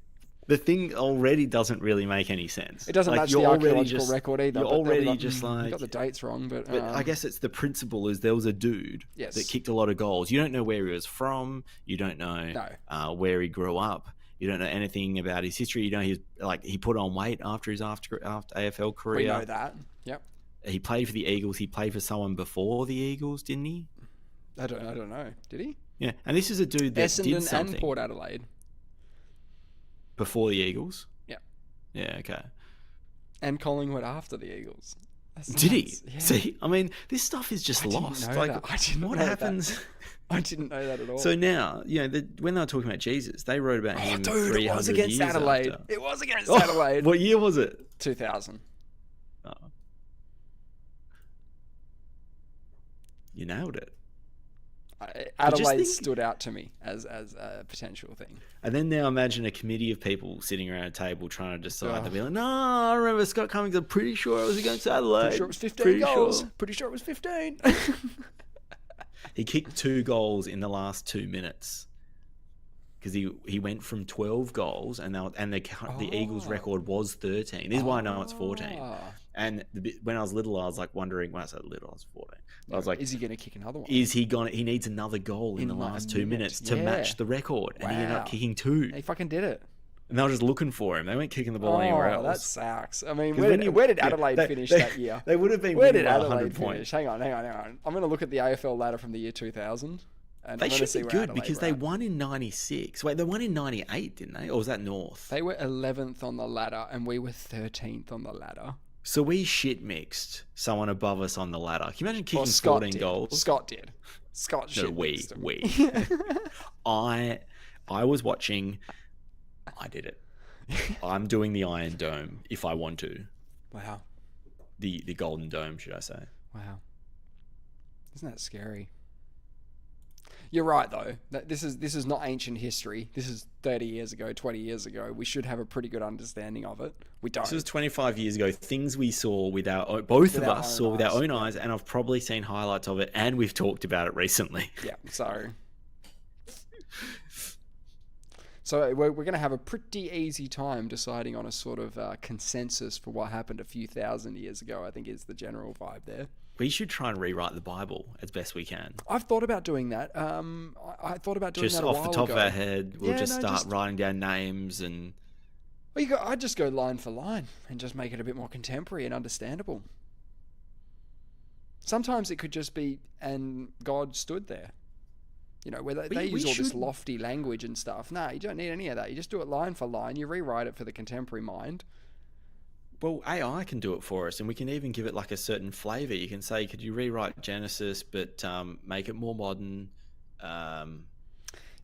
the thing already doesn't really make any sense. It doesn't match the archaeological record either. You're already you got the dates wrong, but I guess it's the principle is there was a dude that kicked a lot of goals. You don't know where he was from. You don't know where he grew up. You don't know anything about his history. You know, he put on weight after his after AFL career. We know that. Yep. He played for the Eagles. He played for someone before the Eagles, didn't he? I don't know. Did he? Yeah, and this is a dude that Essendon did something and Port Adelaide before the Eagles. Yeah. Yeah. Okay. And Collingwood after the Eagles. That's Did he? nuts. Yeah. See, I mean, this stuff is just I didn't lost. know Like, that. I didn't what know happens? that. I didn't know that at all. So now, when they were talking about Jesus, they wrote about him dude, 300 it was against years Adelaide. after. It was against Oh, Adelaide. what year was it? 2000. Oh. You nailed it. Adelaide stood out to me as a potential thing. And then now imagine a committee of people sitting around a table trying to decide. They'll be like, no, I remember Scott Cummings. I'm pretty sure it was against Adelaide. Pretty sure it was 15 goals. Pretty sure it was 15. He kicked 2 goals in the last 2 minutes. Because he went from 12 goals and the Eagles' record was 13. This is why I know it's 14. And when I was little, I was like wondering. When I said little, I was 14. I was like, is he going to kick another one? Is he gonna? He needs another goal in the last 2 minutes to match the record, and he ended up kicking 2. He fucking did it. And they were just looking for him. They weren't kicking the ball anywhere else. That sucks. I mean, where did Adelaide finish that year? They would have been. Where did Adelaide finish? Hang on. I'm going to look at the AFL ladder from the year 2000. And they should be good because they won in 96. Wait, they won in 98, didn't they? Or was that North? They were 11th on the ladder and we were 13th on the ladder. So we shit mixed someone above us on the ladder. Can you imagine kicking 14 goals? Scott did. Scott shit mixed him. we. I was watching. I did it. I'm doing the Iron Dome if I want to. Wow. The Golden Dome, should I say. Wow. Isn't that scary? You're right, though. This is not ancient history. This is 30 years ago, 20 years ago. We should have a pretty good understanding of it. We don't. This was 25 years ago. Things we saw with both of us saw with our own eyes, and I've probably seen highlights of it, and we've talked about it recently. Yeah, so we're going to have a pretty easy time deciding on a sort of consensus for what happened a few thousand years ago, I think is the general vibe there. We should try and rewrite the Bible as best we can. I've thought about doing that. I thought about doing just that a while ago. Just off the top of our head, we'll start writing down names and... Well, I'd just go line for line and just make it a bit more contemporary and understandable. Sometimes it could just be, and God stood there. Where they use all this lofty language and stuff. Nah, you don't need any of that. You just do it line for line. You rewrite it for the contemporary mind. Well, AI can do it for us, and we can even give it like a certain flavor. You can say, could you rewrite Genesis, but make it more modern?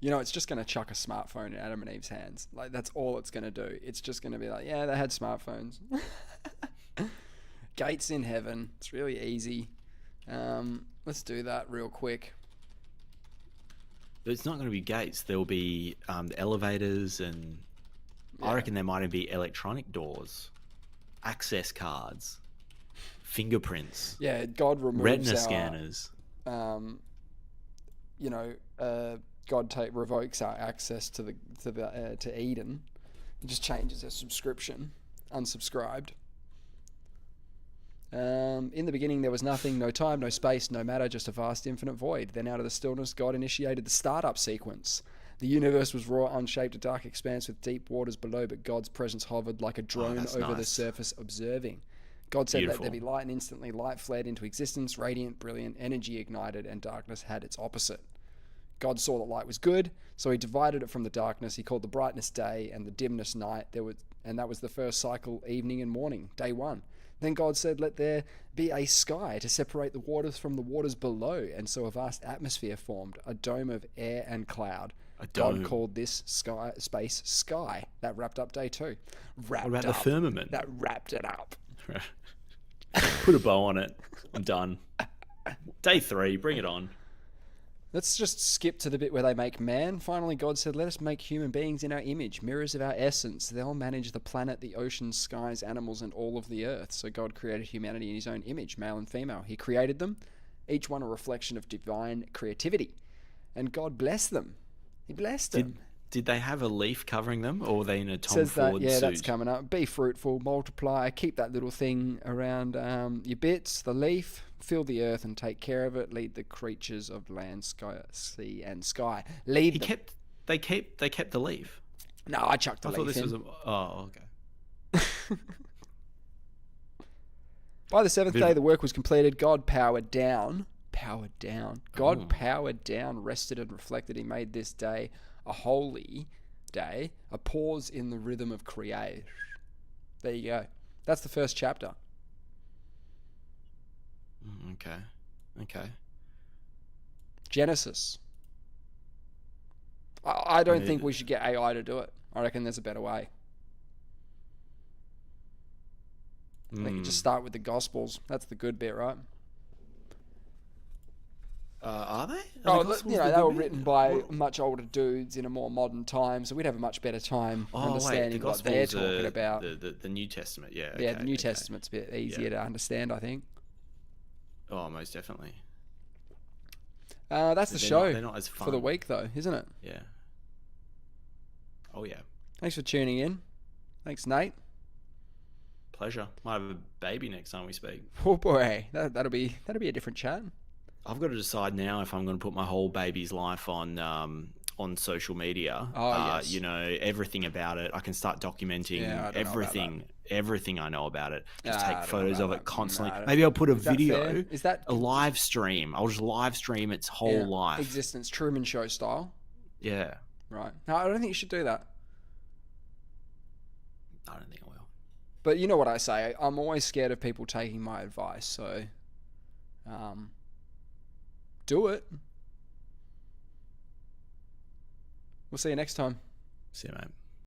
It's just going to chuck a smartphone in Adam and Eve's hands. Like, that's all it's going to do. It's just going to be like, yeah, they had smartphones. Gates in heaven. It's really easy. Let's do that real quick. But it's not going to be gates. There'll be elevators, and I reckon there might even be electronic doors. Access cards, fingerprints. Yeah, God removes retina scanners. God revokes our access to Eden. It just changes our subscription. Unsubscribed. In the beginning, there was nothing, no time, no space, no matter, just a vast infinite void. Then out of the stillness, God initiated the startup sequence. The universe was raw, unshaped, a dark expanse with deep waters below, but God's presence hovered like a drone over the surface, observing. God said, "Let there be light," and instantly light flared into existence, radiant, brilliant, energy ignited, and darkness had its opposite. God saw that light was good, so he divided it from the darkness. He called the brightness day and the dimness night. And that was the first cycle, evening and morning, day 1. Then God said, "Let there be a sky to separate the waters from the waters below," and so a vast atmosphere formed, a dome of air and cloud. God called this space sky. That wrapped up day 2. What about the firmament? That wrapped it up. Put a bow on it. I'm done. Day 3, bring it on. Let's just skip to the bit where they make man. Finally, God said, "Let us make human beings in our image, mirrors of our essence. They'll manage the planet, the oceans, skies, animals, and all of the earth." So God created humanity in his own image, male and female. He created them, each one a reflection of divine creativity. And God blessed them. He blessed them. Did they have a leaf covering them, or were they in a Tom Ford suit? That's coming up. Be fruitful, multiply, keep that little thing around your bits, the leaf, fill the earth and take care of it, lead the creatures of land, sky, sea, and sky. Lead them. They kept the leaf. No, I chucked the leaf in. I thought this was okay. By the 7th day, the work was completed. God powered down. God powered down, rested and reflected. He made this day a holy day, a pause in the rhythm of creation. There you go. That's the first chapter. Okay. Okay. Genesis. I don't mean, think we should get AI to do it. I reckon there's a better way. I think you just start with the Gospels. That's the good bit, right? Are they? Oh, the Gospels you know, the they good were bit? written by What- much older dudes in a more modern time, so we'd have a much better time Oh, wait, the understanding what they're Gospels talking are about. the New Testament. Yeah. Yeah, Okay. the New Okay. Testament's a bit easier to understand, I think. Oh, most definitely. That's the show They're not as for the fun. week, though, isn't it? Yeah. Oh yeah. Thanks for tuning in. Thanks, Nate. Pleasure. Might have a baby next time we speak. Oh boy, that'll be a different chat. I've got to decide now if I'm going to put my whole baby's life on social media. Oh, yes. You know, everything about it. I can start documenting Yeah, I don't know about everything I know about it. Just I take don't know photos about of that. it constantly. No, Maybe I'll put a is that video, fair? Is that a live stream. I'll just live stream its whole life. existence, Truman Show style? Yeah. Right. No, I don't think you should do that. I don't think I will. But you know what I say. I'm always scared of people taking my advice. So, do it. We'll see you next time. See you, mate.